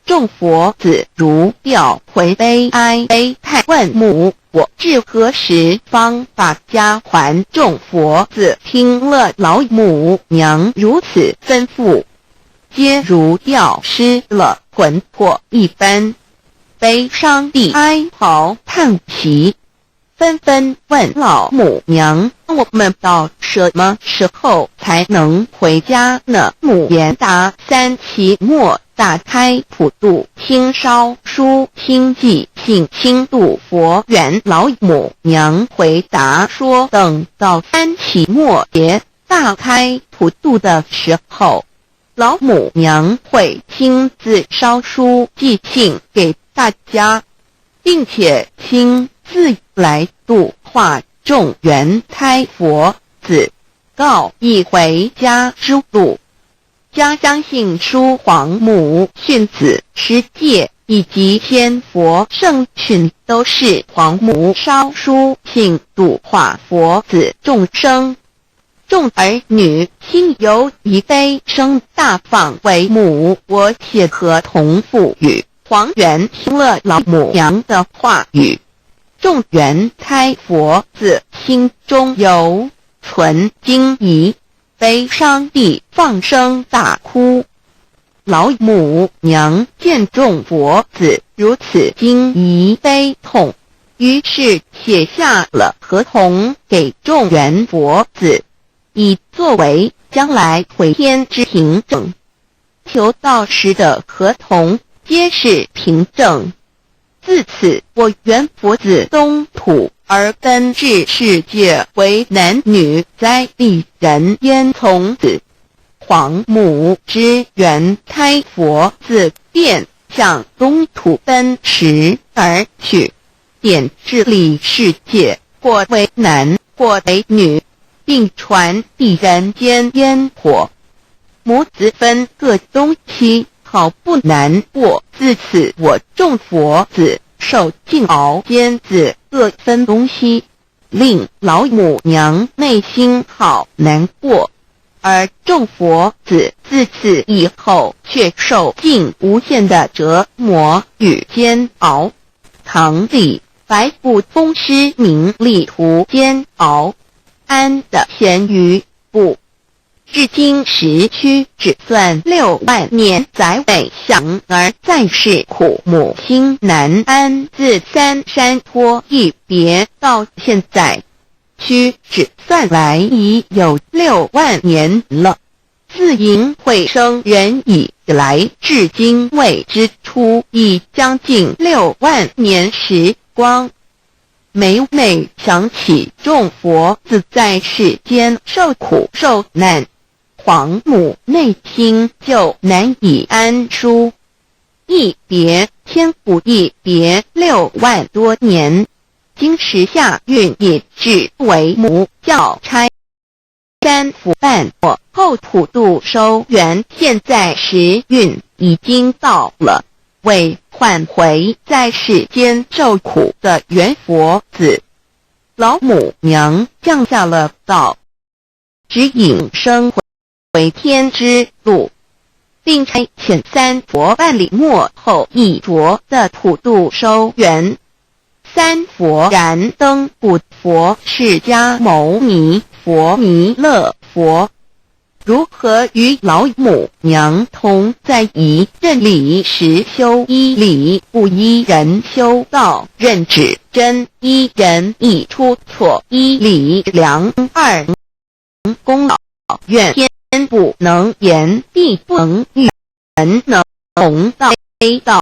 众佛子如调回悲哀悲叹，问母我至何时方把家还？众佛子听了老母娘如此吩咐，皆如掉失了魂魄一般，悲伤地哀嚎叹息，纷纷问老母娘：“我们到什么时候才能回家呢？”母言答：“3期末打开普渡听烧书听记信清度佛缘。”老母娘回答说：“等到3期末节大开普渡的时候，老母娘会亲自烧书寄信给大家，并且亲自来度化众缘胎佛子，告一回家之路。”家乡信书皇母训子师戒以及仙佛圣训都是皇母烧书信度化佛子众生。众儿女心有一悲生大放为母，我写合同赋予。黄元听了老母娘的话语，众缘胎佛子心中有存惊疑，悲伤地放声大哭。老母娘见众佛子如此惊疑悲痛，于是写下了合同给众缘佛子，以作为将来回天之凭证。求道时的合同皆是凭证。自此，我缘佛子东土而根治世界为男女在地人烟从子。皇母之缘胎佛子便向东土奔驰而去，点治理世界，或为男或为女，并传递人间烟火。母子分各东西，好不难过。自此，我众佛子受尽熬煎子，各分东西，令老母娘内心好难过。而众佛子自此以后却受尽无限的折磨与煎熬。唐李白不风师名利图煎熬，安的咸鱼不。至今时区只算6万年，载北降而在世苦，母心难安。自三山托一别到现在，屈指算来已有6万年了。自寅会生人以来，至今未知出，已将近6万年时光。每每想起众佛子在世间受苦受难，皇母内心就难以安舒。一别千古一别6万多年，今时下运也至为母教差3伏半我后普渡收圆，现在时运已经到了，为换回在世间受苦的缘佛子，老母娘降下了道，指引生回天之路，并差遣3佛办理末后一着的普渡收圆。3佛燃灯古佛释迦牟尼佛弥勒佛，如何与老母娘同在一任理时修一理，不一人修道，任指真一人一出错，一理良二功劳，愿天不能言，地不能喻，人能弘道，非道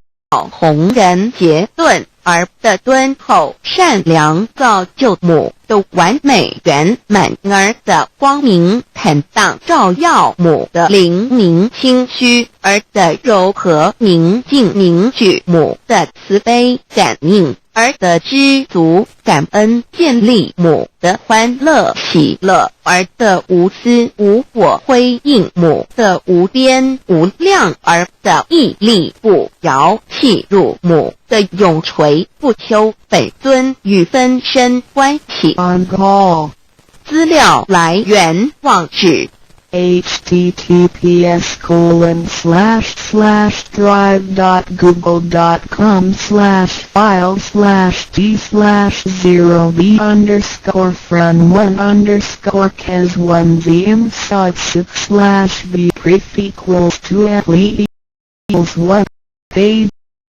弘人结顿而的敦厚善良，造就母的完美圆满儿的光明坦荡，照耀母的灵明清虚儿的柔和宁静凝聚，母的慈悲感应儿的知足感恩，建立母的欢乐喜乐儿的无私无我，辉映母的无边无量儿的屹立不摇，契入母的永垂不朽本尊与分身关系。On call. 资料来源网址 https://drive.google.com/files/d/0b_cas1z_imsod6/v pref equals to athlete equals 1 page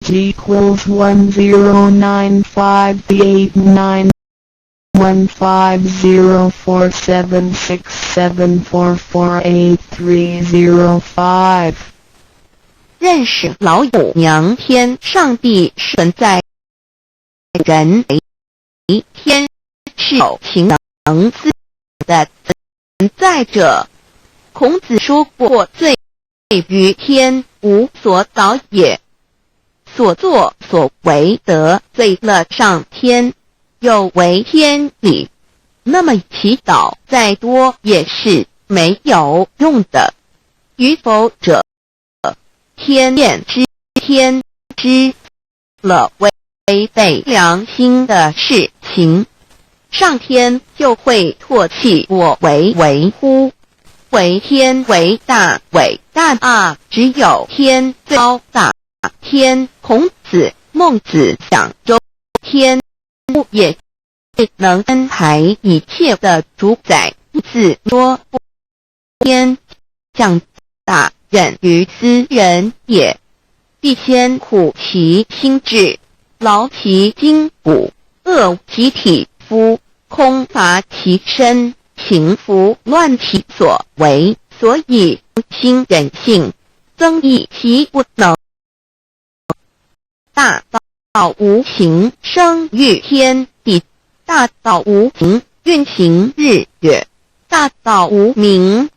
equals 1095389115504767448305。认识老母娘天，上帝存在，人为天是有情能思的存在者。孔子说过：“罪于天，无所导也。”所作所为得罪了上天，有违天理，那么祈祷再多也是没有用的。与否者，天变之天知了违背良心的事情，上天就会唾弃我为为乎？为天为大，伟大啊！只有天最高大。天，孔子、孟子、想周天也是能安排一切的主宰。自说天降大任于斯人也，必先苦其心志，劳其筋骨，饿其体肤，空乏其身，情服乱其所为，所以心人性，增益其不能。大道无形，生育天地；大道无形，运行日月；大道无名，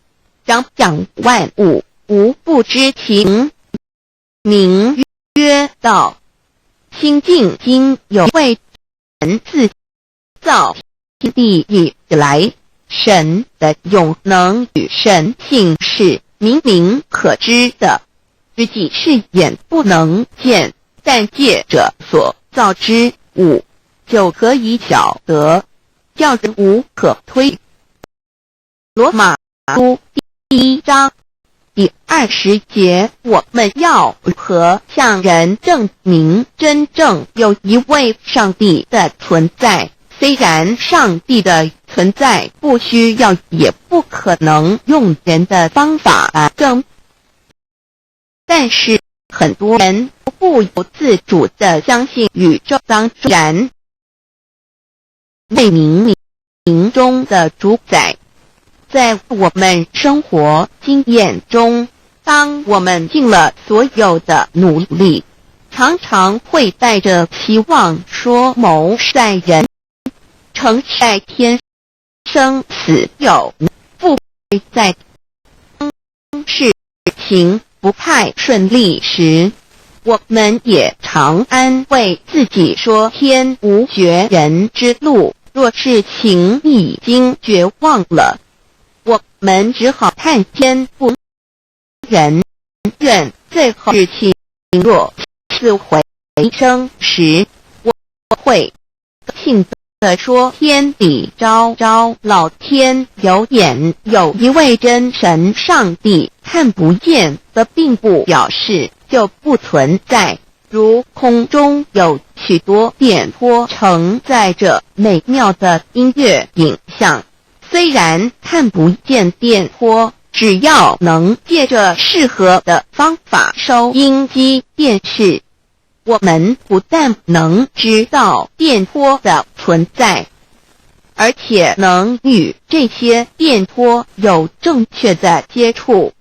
掌讲万物。无不知其名曰道。心静经有位神自造天地以来，神的永能与神性是明明可知的，自己是眼不能见，但借着所造之物就可以晓得，叫人无可推。罗马书第1章第20节，我们要如何向人证明真正有一位上帝的存在？虽然上帝的存在不需要也不可能用人的方法来证，但是很多人不由自主地相信宇宙当然为冥冥中的主宰。在我们生活经验中，当我们尽了所有的努力，常常会带着期望说谋在人，成在天，生死有富贵在。事情不太顺利时，我们也常安慰自己说天无绝人之路，若事情已经绝望了，我们只好叹天不人愿。最后事情若次回生时，我会庆地说天理昭昭，老天有眼，有一位真神上帝，看不见的并不表示就不存在。如空中有许多电波承载着美妙的音乐影像，虽然看不见电波，只要能借着适合的方法收音机电视，我们不但能知道电波的存在，而且能与这些电波有正确的接触。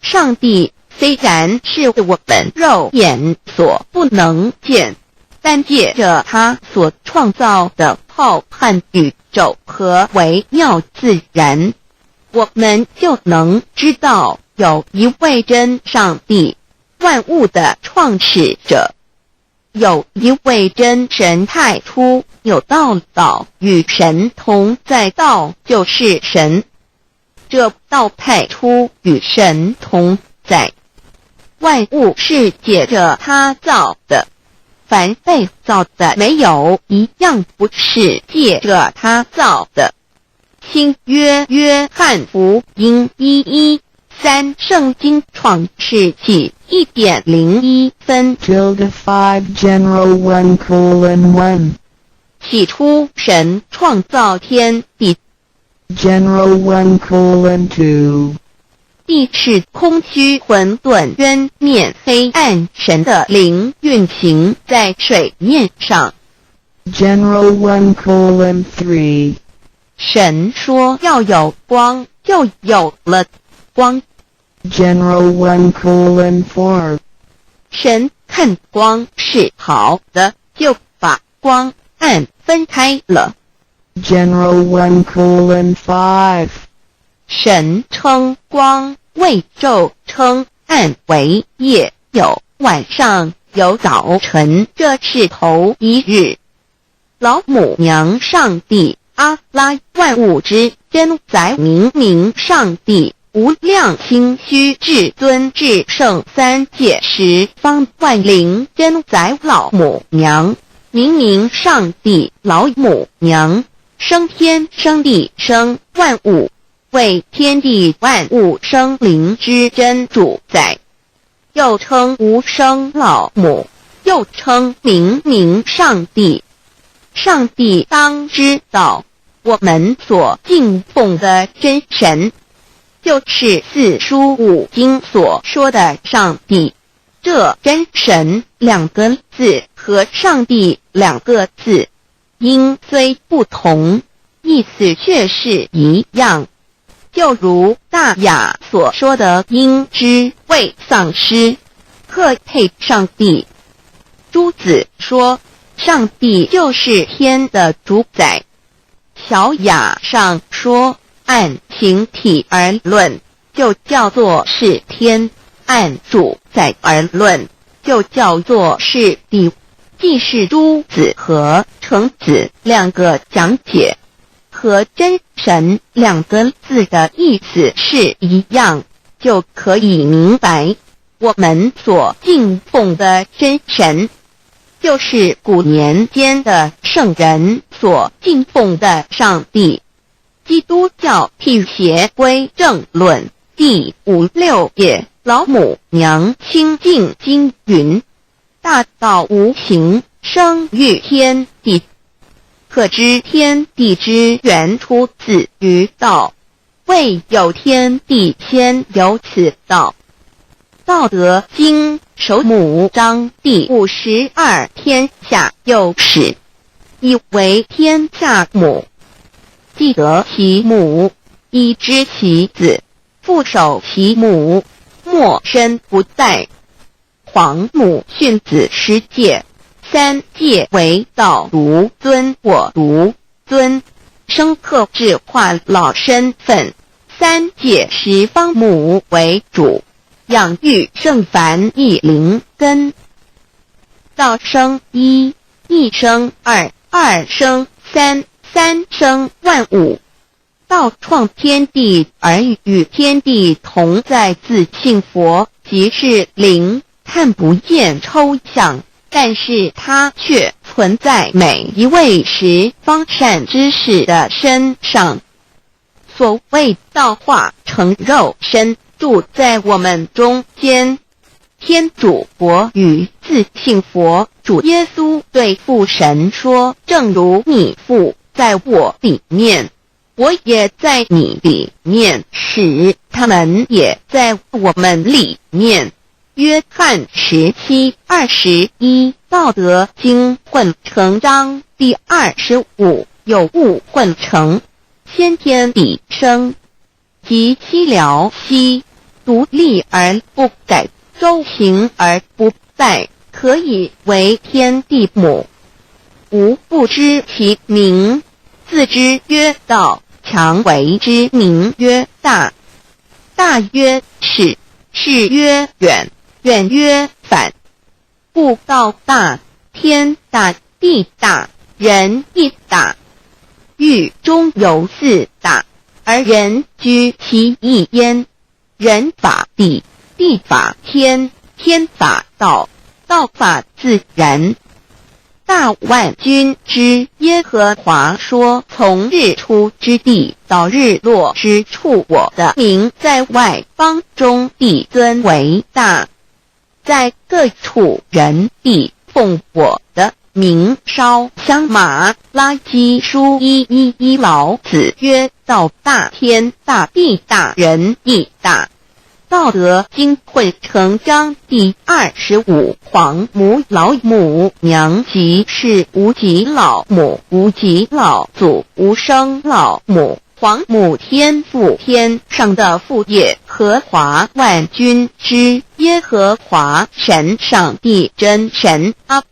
上帝虽然是我们肉眼所不能见，但借着他所创造的浩瀚宇宙和微妙自然，我们就能知道有一位真上帝，万物的创始者。有一位真神太初，有道，道与神同在，道就是神。这道太初与神同在，万物是借着他造的，凡被造的没有一样不是借着他造的。新约约翰福音1:13圣经创世纪1.01分 tilde 5 general 1:1 起初神创造天地， general 1:2 地是空虚混沌渊面黑暗，神的灵运行在水面上。 general 1:3 神说要有光，就有了光。 general 1:4 神看光是好的，就把光暗分开了。 general 1:5 神称光为昼，称暗为夜，有晚上，有早晨，这是头一日。老母娘上帝阿拉万物之真宰明明上帝无量清虚至尊至圣三界十方万灵真宰老母娘明明上帝老母娘生天生地生万物，为天地万物生灵之真主宰，又称无生老母，又称明明上帝。上帝当知道，我们所敬奉的真神，就是四书五经所说的上帝。这真神两个字和上帝两个字，音虽不同，意思却是一样。就如大雅所说的鹰之谓丧尸，特配上帝。朱子说上帝就是天的主宰。小雅上说按形体而论，就叫做是天；按主宰而论，就叫做是地。既是朱子和程子两个讲解，和真神两个字的意思是一样，就可以明白，我们所敬奉的真神，就是古年间的圣人所敬奉的上帝。基督教辟邪归正论第56页，老母娘清净经云：大道无形，生育天地，可知天地之源出自于道，未有天地，先有此道。道德经首母章第52，天下幼始，以为天下母。既得其母，以知其子，父守其母，莫身不殆。皇母训子十戒，三戒为道如尊，我如尊，生克制化老身份。三戒十方母为主，养育圣凡一灵根。道生一，一生二，二生三，三生万物。道创天地而与天地同在，自性佛，即是灵，看不见抽象，但是它却存在每一位十方善知识的身上。所谓道化成肉身，住在我们中间。天主佛与自性佛主耶稣对父神说：正如你父在我里面，我也在你里面，使他们也在我们里面。约翰17:21，道德经混成章第25，有物混成，先天地生，即西辽西，独立而不改，周行而不殆，可以为天地母。吾不知其名，自之曰道，强为之名曰大。大曰始，始曰远，远曰反。故道大，天大，地大，人亦大。狱中有四大，而人居其一焉。人法地，地法天，天法道，道法自然。大万军之耶和华说：从日出之地到日落之处，我的名在外邦中必尊为大，在各处人必奉我的名烧香。马拉基书1:11，老子曰：道大天大，地大人亦大。道德经混成章第25，黄母老母娘即是无极老母，无极老祖，无生老母。黄母天父，天上的父，耶和华万军之耶和华神，上帝真神，阿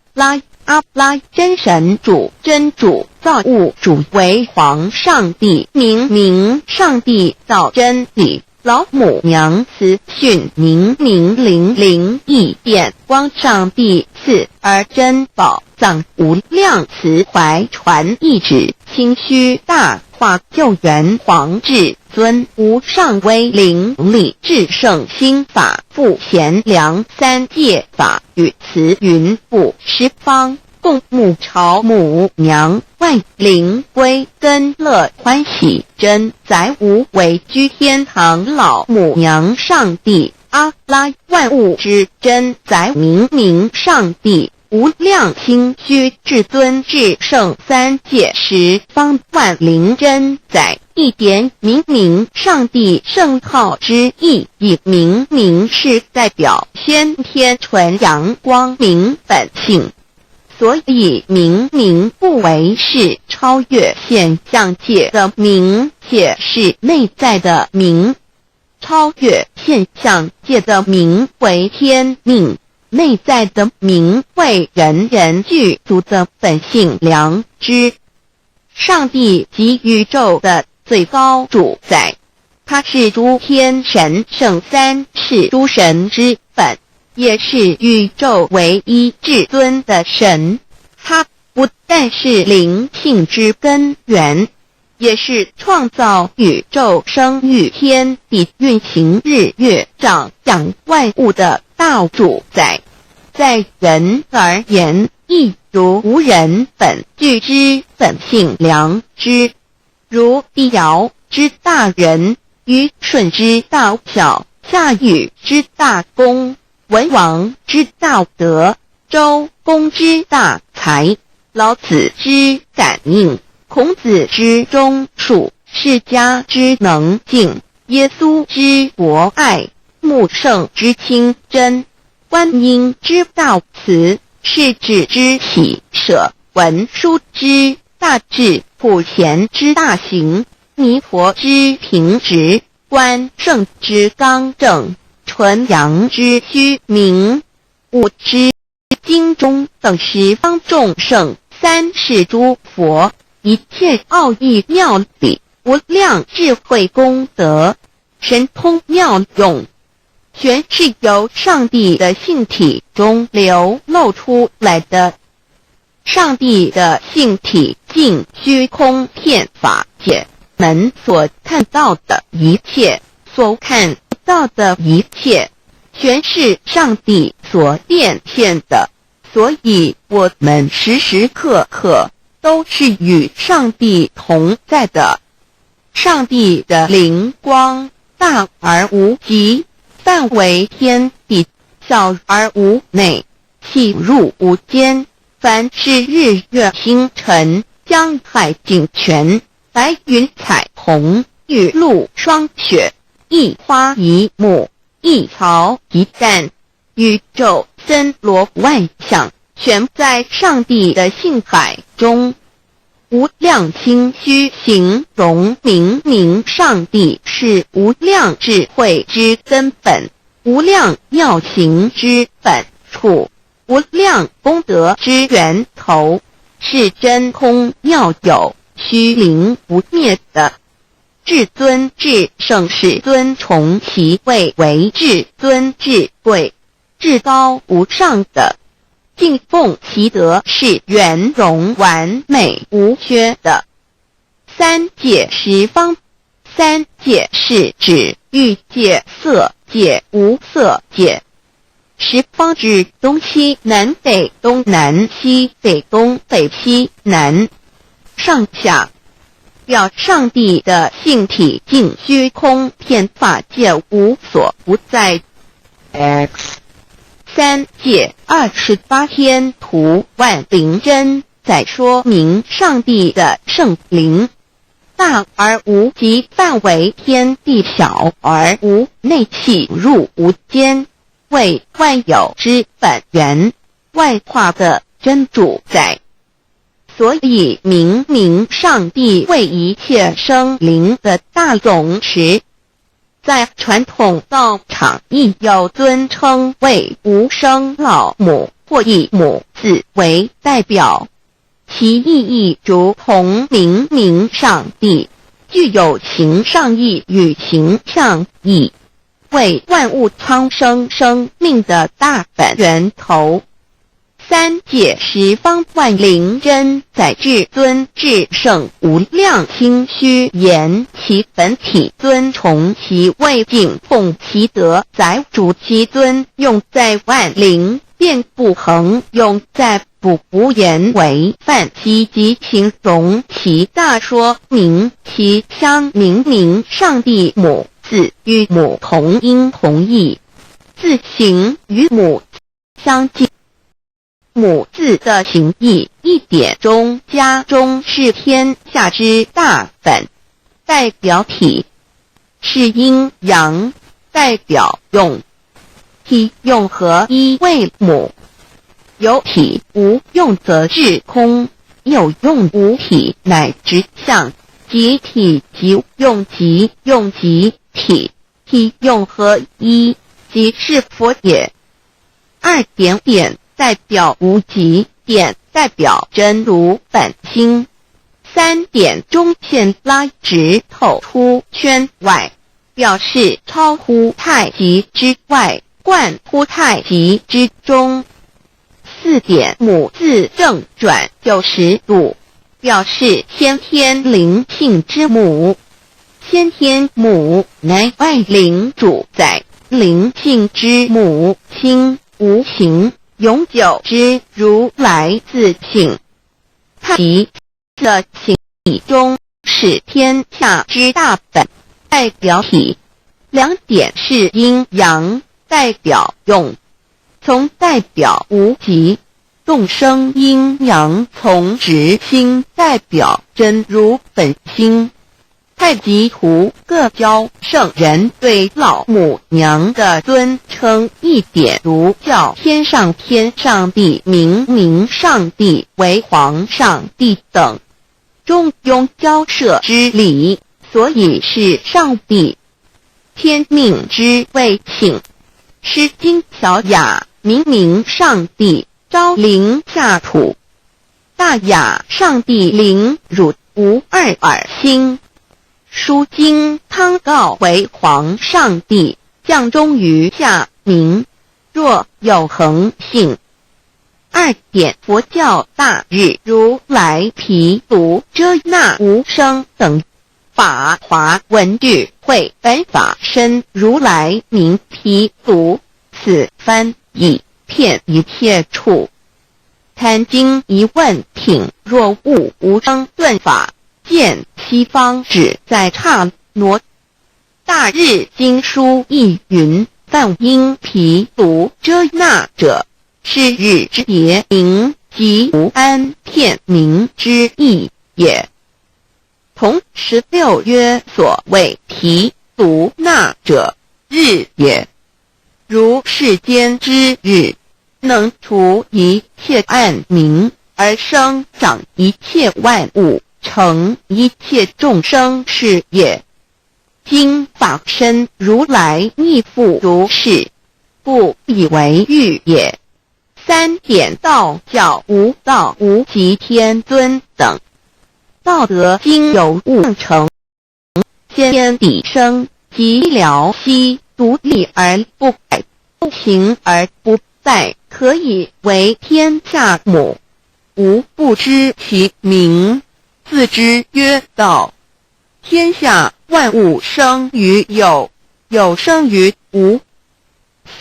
拉真神，主真主，造物主，为皇上帝，明上帝，造真理。老母娘慈训，明灵异变，光上帝赐而真宝藏，无量慈怀传一旨，清虚大化救援皇至尊，无上威灵力至圣心法，复贤良三界法，与慈云布十方，共沐朝母娘，万灵归根乐欢喜，真载无为居天堂，老母娘上帝，阿拉万物之真载，明上帝，无量清虚至尊至圣三界十方，万灵真载，一点明上帝圣号之意，以明是代表先天纯阳光明本性，所以明不为是超越现象界的明，且是内在的明。超越现象界的明为天命，内在的明为人人具足的本性良知。上帝即宇宙的最高主宰，他是诸天神圣三世诸神之本，也是宇宙唯一至尊的神。他不但是灵性之根源，也是创造宇宙生育天地运行日月长养万物的大主宰。在人而言，亦如无人本具之本性良知，如帝尧之大仁，虞舜之大巧，夏禹之大功，文王之大德，周公之大才，老子之感应，孔子之忠恕，释迦之能静，耶稣之博爱，穆圣之清真，观音之大慈，世子之喜舍，文殊之大智，普贤之大行，弥陀之平直，关圣之刚正，纯阳之虚明，悟之经中等十方众圣，三世诸佛，一切奥义妙理，无量智慧功德，神通妙用，全是由上帝的性体中流露出来的。上帝的性体尽虚空遍法界门所看到的一切，所看不到的一切，全是上帝所变现的。所以我们时时刻刻都是与上帝同在的。上帝的灵光大而无极，范围天地，小而无内，细入无间。凡是日月星辰，江海井泉，白云彩虹，雨露霜雪，一花一木，一草一干，宇宙森罗万象，全在上帝的性海中。无量清虚形容明上帝是无量智慧之根本，无量妙行之本处，无量功德之源头，是真空妙有，虚灵不灭的。至尊至圣世尊崇其位为至尊至贵，至高无上的，敬奉其德是圆融完美无缺的。三界十方，三界是指欲界、色界、无色界。十方指东西南北东南西北东北西南上下，表上帝的性体尽虚空遍法界无所不在。 X 三界28天图万灵真，在说明上帝的圣灵大而无极，范围天地小而无内，气入无间，为万有之本源，万化的真主宰。所以明上帝为一切生灵的大总持，在传统道场亦有尊称为无生老母或以母字为代表，其意义如同明上帝，具有形上义与形象义，为万物苍生生命的大本源头。三界十方万灵真，在至尊至圣无量清虚言其本体尊崇其位敬奉其德载主其尊，用在万灵便不恒，用在不无言为范积极形容其大，说明其相明上帝母字与母同音同义，字形与母相近。母字的形义一点中加中是天下之大本，代表体；是阴阳，代表用。体用合一为母，有体无用则至空，有用无体乃直相，即体即用即用即体，体用合一即是佛也。二点代表无极，点代表真如本心，三点中线拉直透出圈外，表示超乎太极之外，贯乎太极之中。四点母字正转90度，表示先天灵性之母。先天母乃外灵主宰，灵性之母心无形，永久之如来自性。太极的形体中是天下之大本，代表体；两点是阴阳，代表用。从代表无极，众生阴阳从直心，代表真如本心。太极图各教圣人对老母娘的尊称，一点如叫天上帝、明上帝为皇上帝等，中庸交涉之理，所以是上帝。天命之谓请，诗经小雅明上帝昭灵下土，大雅上帝灵汝无二耳心。书经汤告为皇上帝，降中于下民，若有恒性。二点佛教大日如来毗卢遮那无生等法华文具会本法身如来名毗卢，此翻译遍一切处。贪经一问品，若悟无生顿法，见西方只在刹那。大日经书亦云，梵音毗卢遮那者，是日之别名，即无安片名之意也。同16曰，所谓毗卢那者，日也。如世间之日，能除一切暗明，而生长一切万物，成一切众生是也。今法身如来亦复如是，故以为喻也。三点道教无道无极天尊等，道德经有悟成，先天地生，即了息，独立而不改，不行而不殆，可以为天下母。吾不知其名，自之曰道。天下万物生于有，有生于无。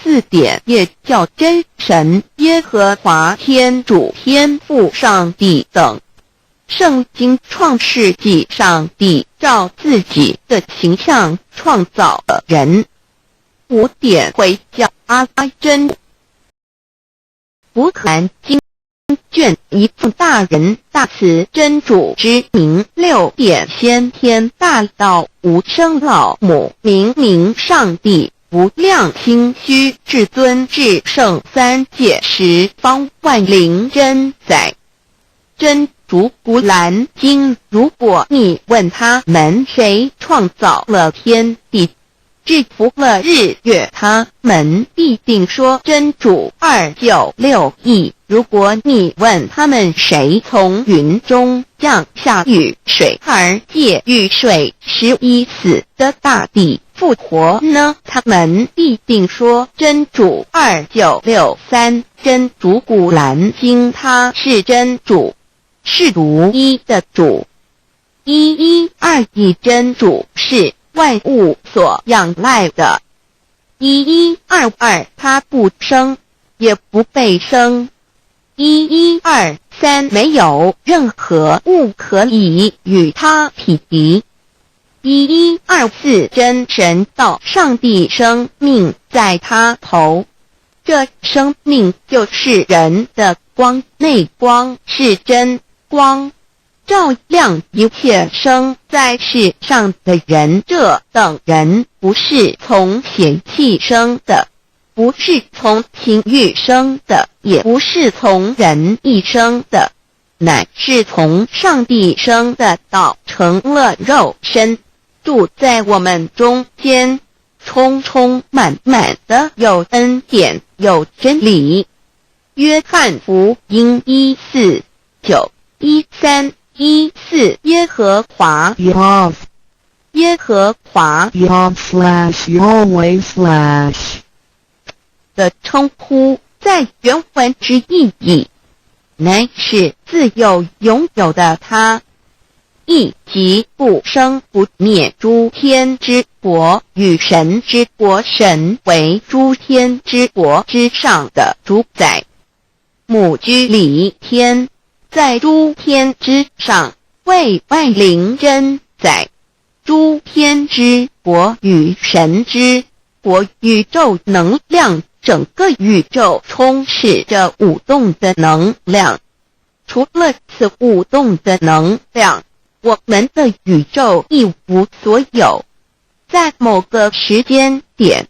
4点也叫真神耶和华天主天父上帝等。圣经创世纪，上帝照自己的形象创造了人。5点会叫阿拉真。福克兰经卷1奉大人大慈真主之名。6点先天大道无生老母明明上帝无量心虚至尊至圣3界十方万灵真在。真主古兰经，如果你问他们谁创造了天地，制服了日月，他们必定说真主296亿。如果你问他们谁从云中降下雨水而借雨水使已死的大地复活呢，他们必定说真主2963。真主古兰经，他是真主，是独一的主，112真主是万物所仰赖的，1122他不生也不被生，1123没有任何物可以与他匹敌，1124真神道上帝生命在他头，这生命就是人的光，内光是真光，照亮一切生在世上的人。这等人不是从血气生的，不是从情欲生的，也不是从人意生的，乃是从上帝生的，道成了肉身，住在我们中间，充充满满的有恩典有真理。约翰福音1491314耶和华 Yav 耶和华 Yav/Yahweh/ 的称呼，在原文之意义乃是自有拥有的他，亦即不生不灭诸天之国与神之国，神为诸天之国之上的主宰，母居里天，在诸天之上，为万灵真在。诸天之国与神之国，宇宙能量，整个宇宙充斥着舞动的能量。除了此舞动的能量，我们的宇宙一无所有。在某个时间点，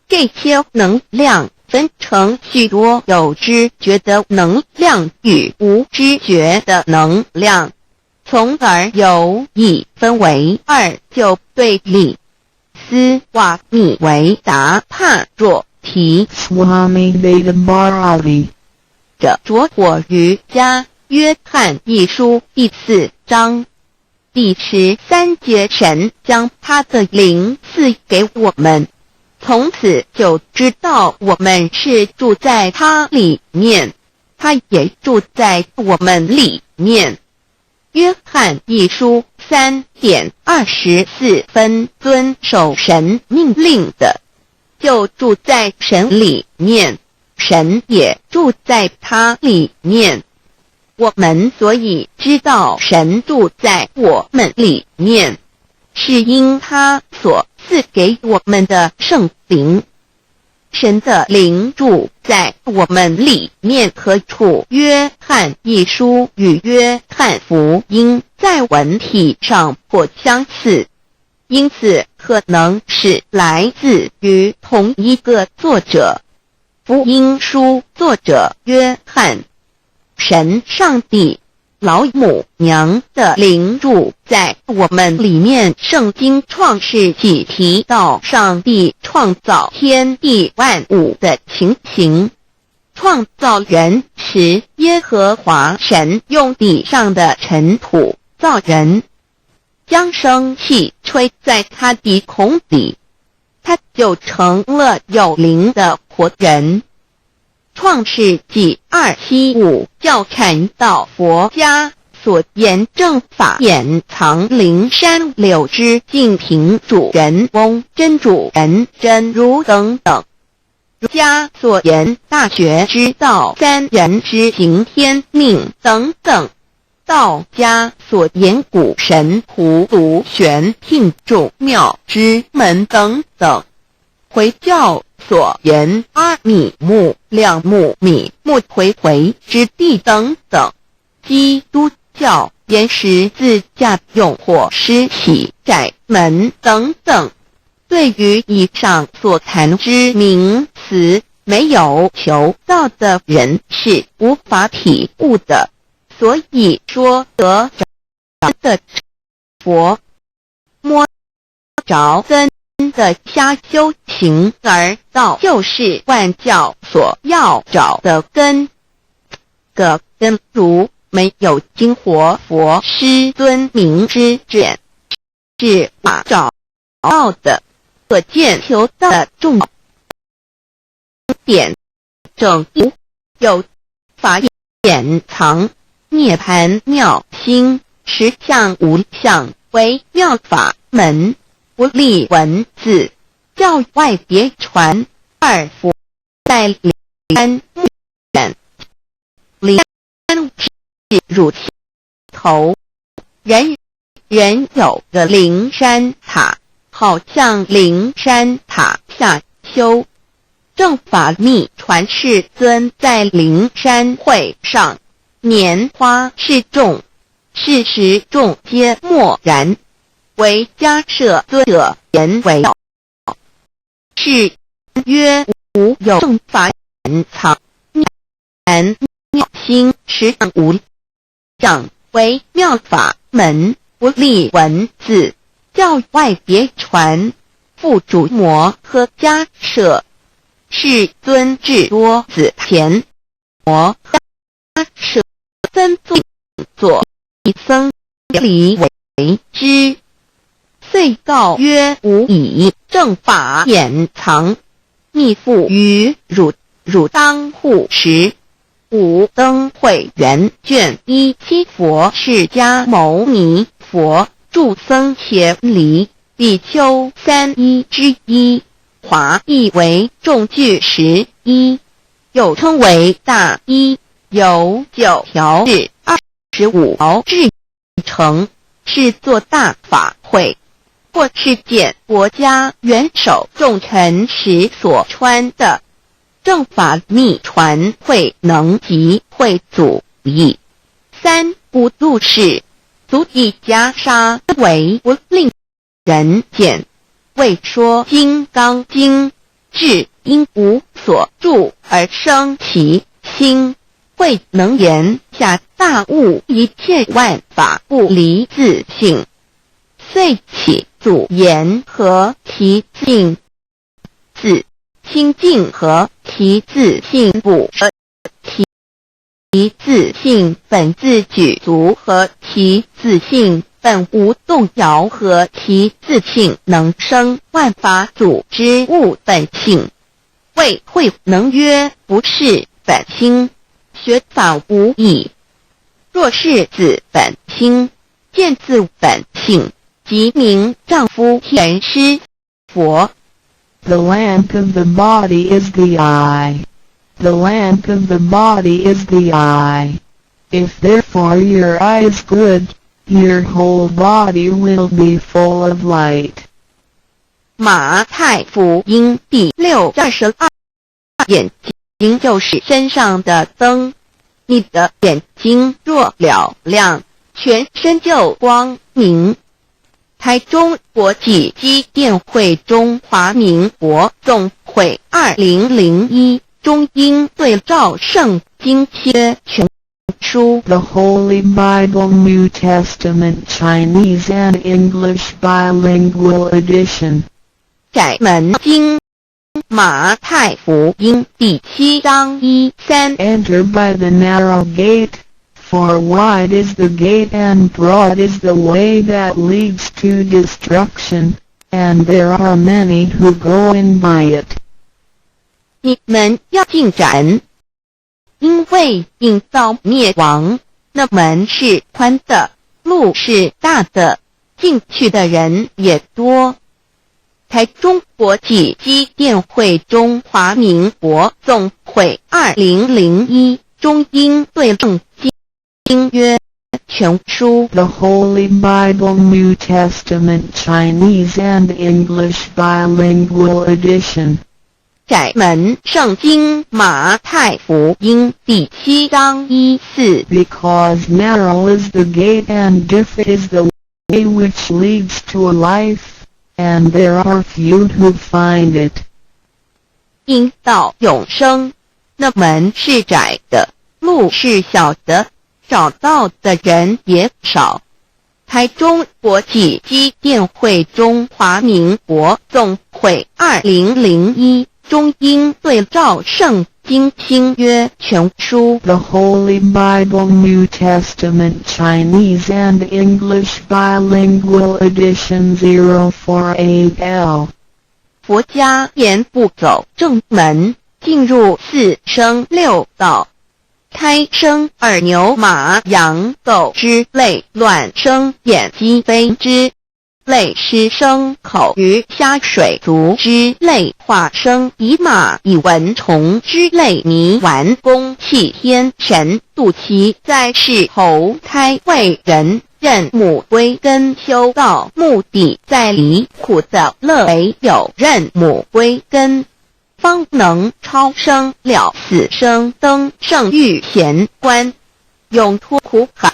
这些能量分成许多有知觉的能量与无知觉的能量，从而有一分为二，就对立。斯瓦米维达帕若提 Swami Vedabharati 着着火瑜伽约翰一书第4章第13节，神将他的灵赐给我们，从此就知道我们是住在他里面，他也住在我们里面。约翰一书3:24遵守神命令的，就住在神里面，神也住在他里面。我们所以知道神住在我们里面，是因他所赐给我们的圣灵。神的灵住在我们里面，何处？约翰一书与约翰福音在文体上颇相似，因此可能是来自于同一个作者。福音书作者约翰，神上帝老母娘的灵住在我们里面。圣经创世纪提到上帝创造天地万物的情形，创造人时，耶和华神用地上的尘土造人，将生气吹在他鼻孔里，他就成了有灵的活人。创世纪275教禅道佛家所言正法掩藏灵山柳枝净瓶主人翁真主人真如等等，儒家所言大学之道，三人之行天命等等；道家所言谷神荼毒玄牝众妙之门等等；回教所言阿米木、亮木、米木回回之地等等；基督教言十字架用或施洗窄门等等。对于以上所谈之名词，没有求道的人是无法体悟的。所以说得着的佛，摸着真的瞎修行，而道就是万教所要找的根。个根如没有经活佛师尊明之卷，是把找到的。可见求道的重点正一，有法掩藏涅盘妙心，实相无相，为妙法门，不立文字，教外别传。二佛在灵山远，灵山是乳头，人人有个灵山塔，好像灵山塔下修。正法密传世尊在灵山会上拈花示众，是时众皆默然，唯迦摄尊者言为是曰无有正法掩藏涅妙心，实相无相，为妙法门，不立文字，教外别传。复主摩诃迦摄世尊至多子前，摩诃迦摄僧作一僧离为之，遂告曰：吾以正法掩藏，逆复于汝当护持。五灯会元卷17佛释迦牟尼佛著僧伽梨比丘31之一，华译为众句11，又称为大一，有9条至25条至成，是作大法会，或是见国家元首众臣时所穿的。正法密传会能及会祖义。三不度世，足以袈裟为不令人见。为说金刚经，至因无所住而生其心，慧能言下大悟，一切万法不离自性，遂起祖言和其性自清净和其自性不舍，其自性本自具足和其自性本无动摇和其自性能生万法组之物本性。谓慧能曰：不是本心，学法无益。若是自本心，见自本性，即名丈夫天师佛。The lamp of the body is the eye. The lamp of the body is the eye. If therefore your eye is good, your whole body will be full of light. 马太福音第6:22，眼睛就是身上的灯，你的眼睛若了亮，全身就光明。台中国际机电会中华民国总会2001中英对照圣经切全书 The Holy Bible New Testament Chinese and English Bilingual Edition. 窄门经马太福音第7章1-3 Enter by the narrow gate, for wide is the gate and broad is the way that leads to destruction, and there are many who go in by it. 你们要进窄，因为引到灭亡，那门是宽的，路是大的，进去的人也多。台中国际机电会中华民国总会2001中英对证经约全书 The Holy Bible New Testament Chinese and English Bilingual Edition. 窄门圣经马太福音第7章14 Because narrow is the gate and difficult is the way which leads to life, and there are few who find it. 因到永生，那门是窄的，路是小的，找到的人也少。台中国际机电会中华民国总会2001中英对照圣经新约全书 The Holy Bible New Testament Chinese and English Bilingual Edition 048L. 佛家言不走正门，进入4生6道。胎生耳牛马羊狗之类，卵生眼鸡飞之类，湿生口鱼虾水族之类，化生以马以蚊虫之类，泥丸公气天神度其在世投胎为人，任母归根修道，目的在离苦的乐为有任母归根，方能超生了死生，登圣域贤官，永脱苦海。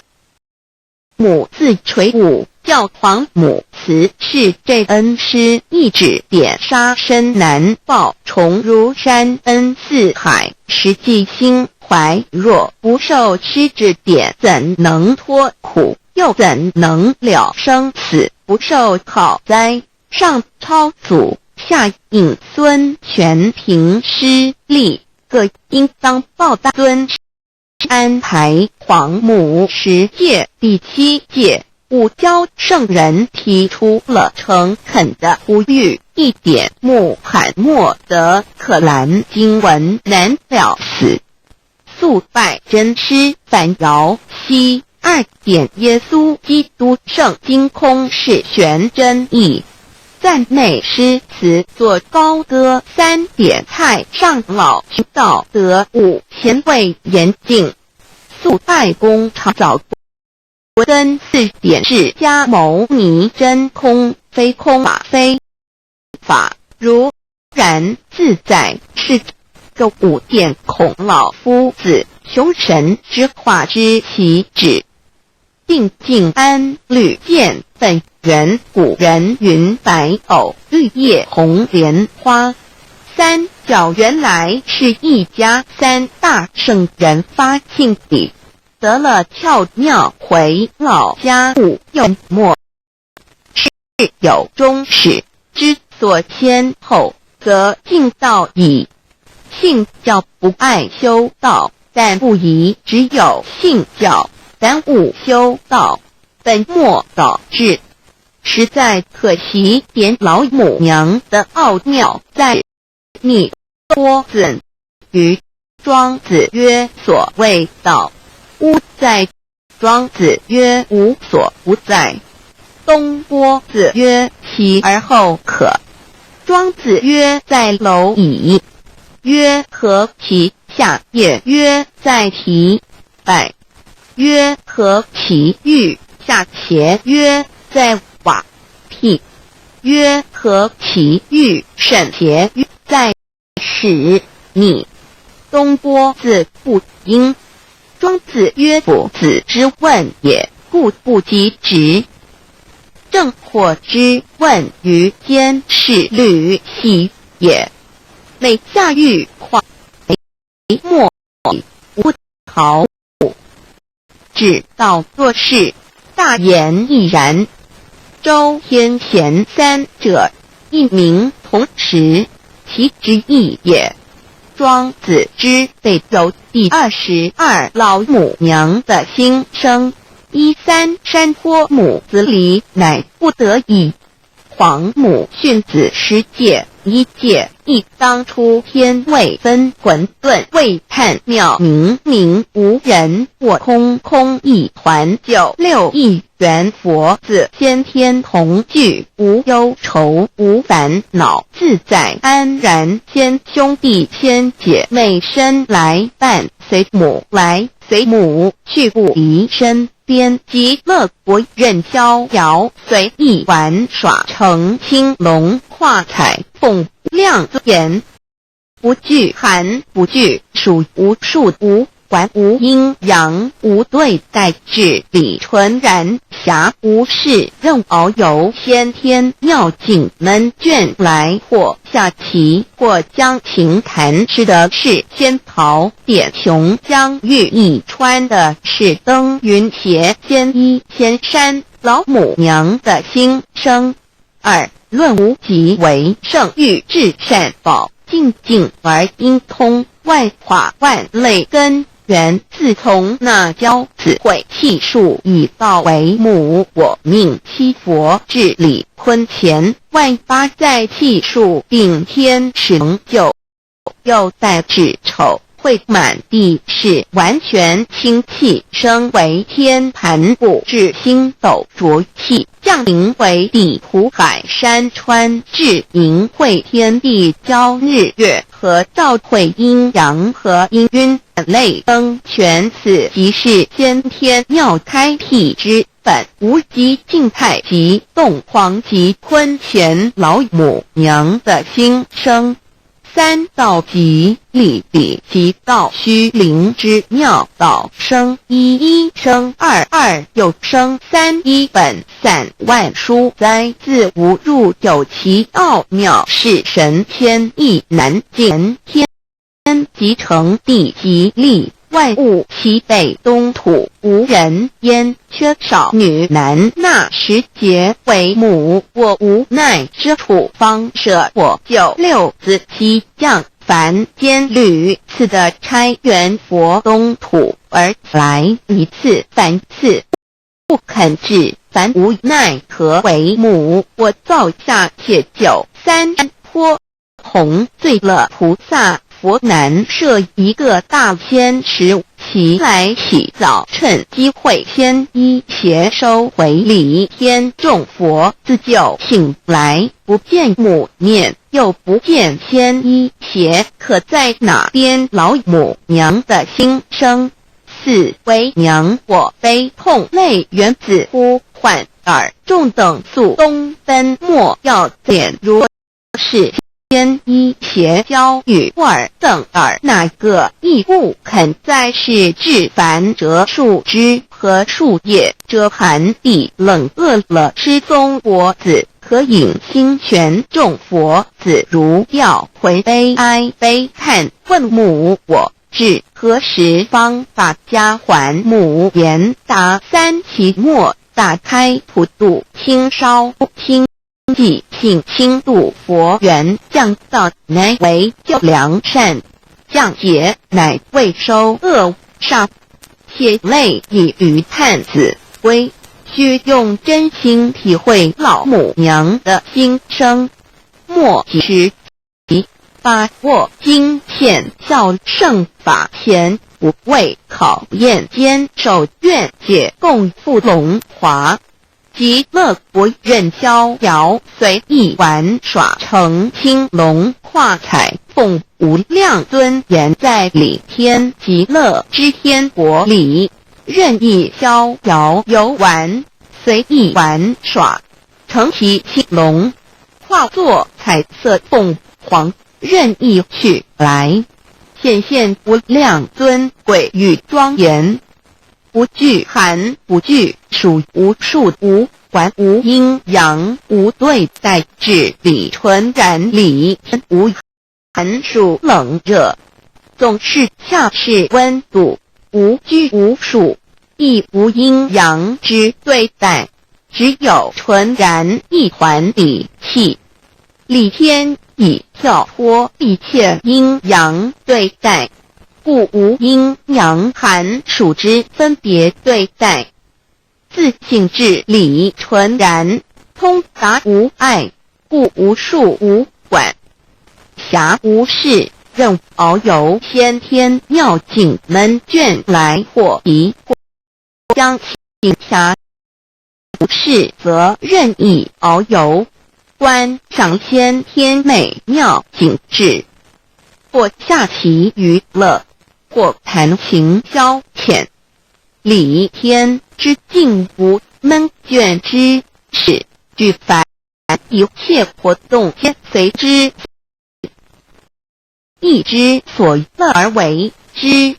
母自垂武，教皇母慈是这恩师，一指点杀身难报，重如山恩似海，实际心怀若不受师指点，怎能脱苦？又怎能了生死？不受考灾，上超祖，下引孙，全凭师力，各应当报答尊。安排皇母10届第7届五教圣人提出了诚恳的呼吁，一点穆罕默德可兰经文难了死，速拜真师反饶西2点耶稣基督圣经空是玄真义，赞美诗词作高歌3点太上老道德5贤位严敬，速拜公常早根4点释迦牟尼真空非空法非法如然自在，是个5点孔老夫子雄神之化之其旨，定静安律见本源古人云白藕绿叶红莲花三角原来是一家3大圣人发庆礼，得了巧妙回老家务用末是有终始之所先后，则敬道矣。信教不爱修道，但不宜只有信教，但勿修道，本末倒置，实在可惜点老母娘的奥妙在你多子于庄子曰所谓道无在，庄子曰无所不在，东郭子曰其而后可，庄子曰在蝼蚁，曰何其下也，曰在其百，曰何其欲下且，曰在瓦辟，曰何其欲甚且，曰在使你。东郭子不应，庄子曰夫子之问也，故不及直。正或之问于监视律系也，每下狱化莫无毫只道做事，大言亦然。周天贤3者，一名同时，其之义也。庄子之北有第22老母娘的心声，13山坡母子里乃不得已，黄母训子10戒1戒亦当初天未分混沌未探妙明明无人我空空一团96亿元佛子先天同具无忧愁无烦恼自在安然先兄弟先姐妹身来伴随母来随母去不离身边极乐国任逍遥随意玩耍成青龙化彩凤亮眼不惧寒不惧暑无数无管无阴阳无对待治理纯然侠无事任遨游先天妙境门卷来或下棋或将琴弹吃的是仙桃点琼将玉一穿的是登云鞋仙衣仙山老母娘的心声。2论无极为圣域至善宝静静而应通万化万类根源自从那教子会气数以道为母我命七佛治理坤乾万八在气数并天使能救又在指丑会满地是完全清气升为天盘布至星斗浊气降临为地土海山川至明会天地交日月和照会阴阳和阴晕类灯全此即是先天妙开辟之本无极静态及动黄及坤乾老母娘的心声。3道即理理即道虚灵之妙道生一生二又生3一本散万殊哉自无入有其奥妙是神天意难见天即成地即立万物其北东土无人焉缺少女男纳10节为母我无奈之处方舍我96子七将凡间屡次的差援佛东土而来一次凡次不肯至凡无奈何为母我造下且9三坡弘罪乐菩萨佛南设一个大仙池其来洗澡趁机会先一邪收回礼天众佛自救醒来不见母面又不见先一邪可在哪边老母娘的心声。4为娘我悲痛泪缘子呼唤耳众等速东奔莫要点若是先一邪教与尔等尔哪个亦不肯在是至凡折树枝和树叶遮寒地冷饿了失踪佛子可引心泉众佛子如要回悲哀悲叹问母我至何时方把家还母言答3期末打开普渡清烧清即性轻度佛缘降道乃为救良善降劫乃为收恶煞血泪以于叹子归须用真心体会老母娘的心声莫及时把握经现效圣法前不畏考验坚守愿解共赴龙华极乐国任逍遥随意玩耍成青龙化彩凤无量尊严在理天极乐之天国里任意逍遥游玩随意玩耍成其青龙化作彩色凤凰任意去来显现无量尊贵与庄严不惧寒不惧暑无数无管无阴阳无对待治理纯然理无寒暑冷热总是恰是温度无拘无束亦无阴阳之对待只有纯然一团理气理天以跳脱一切阴阳对待故无阴阳寒暑之分别对待自性至理纯然通达无碍，故无数无管，暇无事，任遨游先天妙境门卷来或移，将其暇无事则任意遨游，观赏先天美妙景致，或下棋娱乐，或弹琴消遣，理天之境无闷倦之事，具凡一切活动皆随之意之所乐而为之。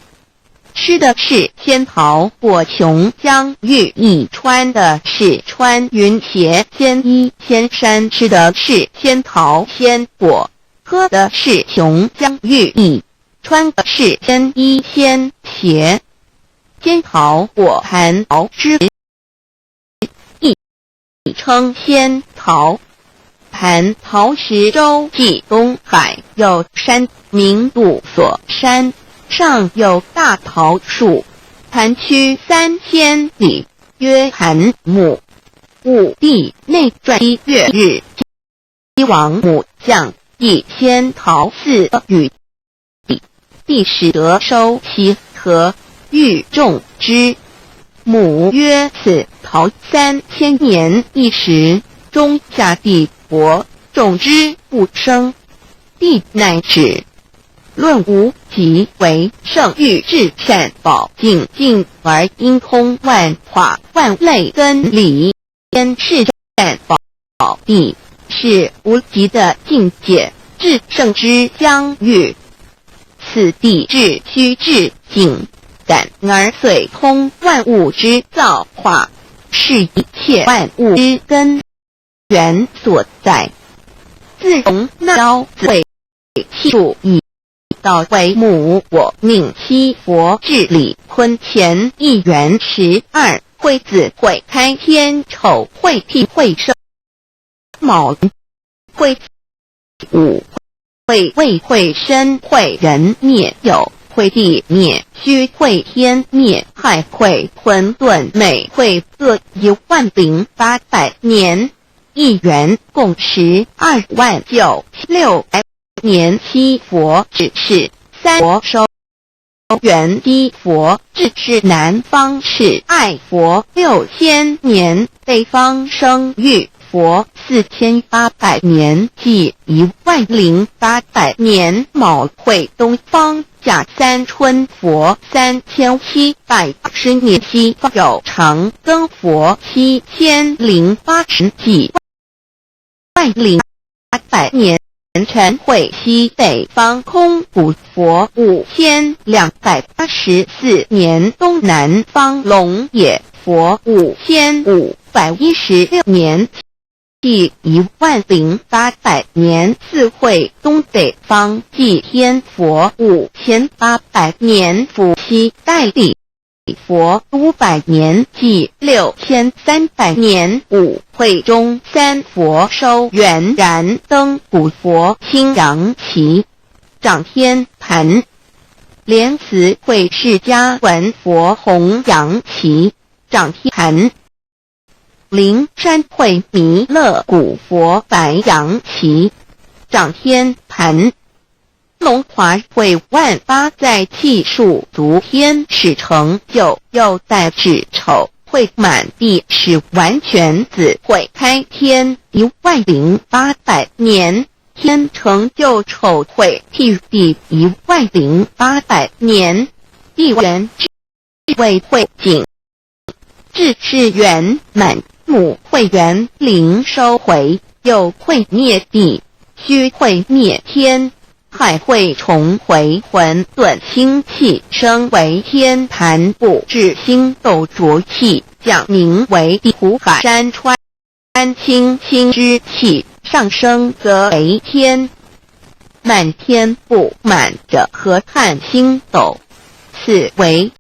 吃的是仙桃果琼浆玉衣，穿的是穿云鞋仙衣仙衫，吃的是仙桃仙果，喝的是琼浆玉衣，穿的是仙衣仙鞋。仙桃果含桃之意，称仙桃。含桃石洲即东海有山名杜所山，上有大桃树，盘曲3千里，曰寒木。武帝内传1月日，西王母将以仙桃赐予帝，使得收其禾，欲种之。母曰：此桃3000年一时，中下地薄，种之不生。帝乃止。论无极为圣域至善宝净净而应通万化万类根理，先是善宝地，是无极的境界，至圣之相遇。此地至虚至境，感而遂通万物之造化，是一切万物之根源所在。自容那为气数以道为母，我命七佛治理坤乾一元12，会子会开天丑会替会生卯会午会未会申会人灭酉会地灭戌会天灭亥会混沌每会各10800年，一元共12.976年。七佛只是三佛收元一佛至是南方是爱佛6000年，北方生育佛4800年，即10800年。卯会东方甲三春佛3780年，西方有长庚佛7080，即10800年。陈会西北方空谷佛5284年，东南方龙野佛5516年，即10800年。四会东北方祭天佛5800年，伏羲代理佛500年，即6300年。五会中三佛收元燃灯古佛清阳旗，掌天盘。莲慈会释迦文佛弘扬旗，掌天盘。灵山会弥勒古佛白杨旗，掌天盘。龙华会万发在气数足天使成就，又带指丑会满地是完全子会开天10800年，天成就丑会替地10800年。地元智慧会景，智是圆满。母会元灵收回，又会灭地，戌会灭天，亥会重回混沌清气，生为天盘部，至星斗浊气，降名为地湖海山川清清之气，上升则为天。满天布满着河汉星斗，此为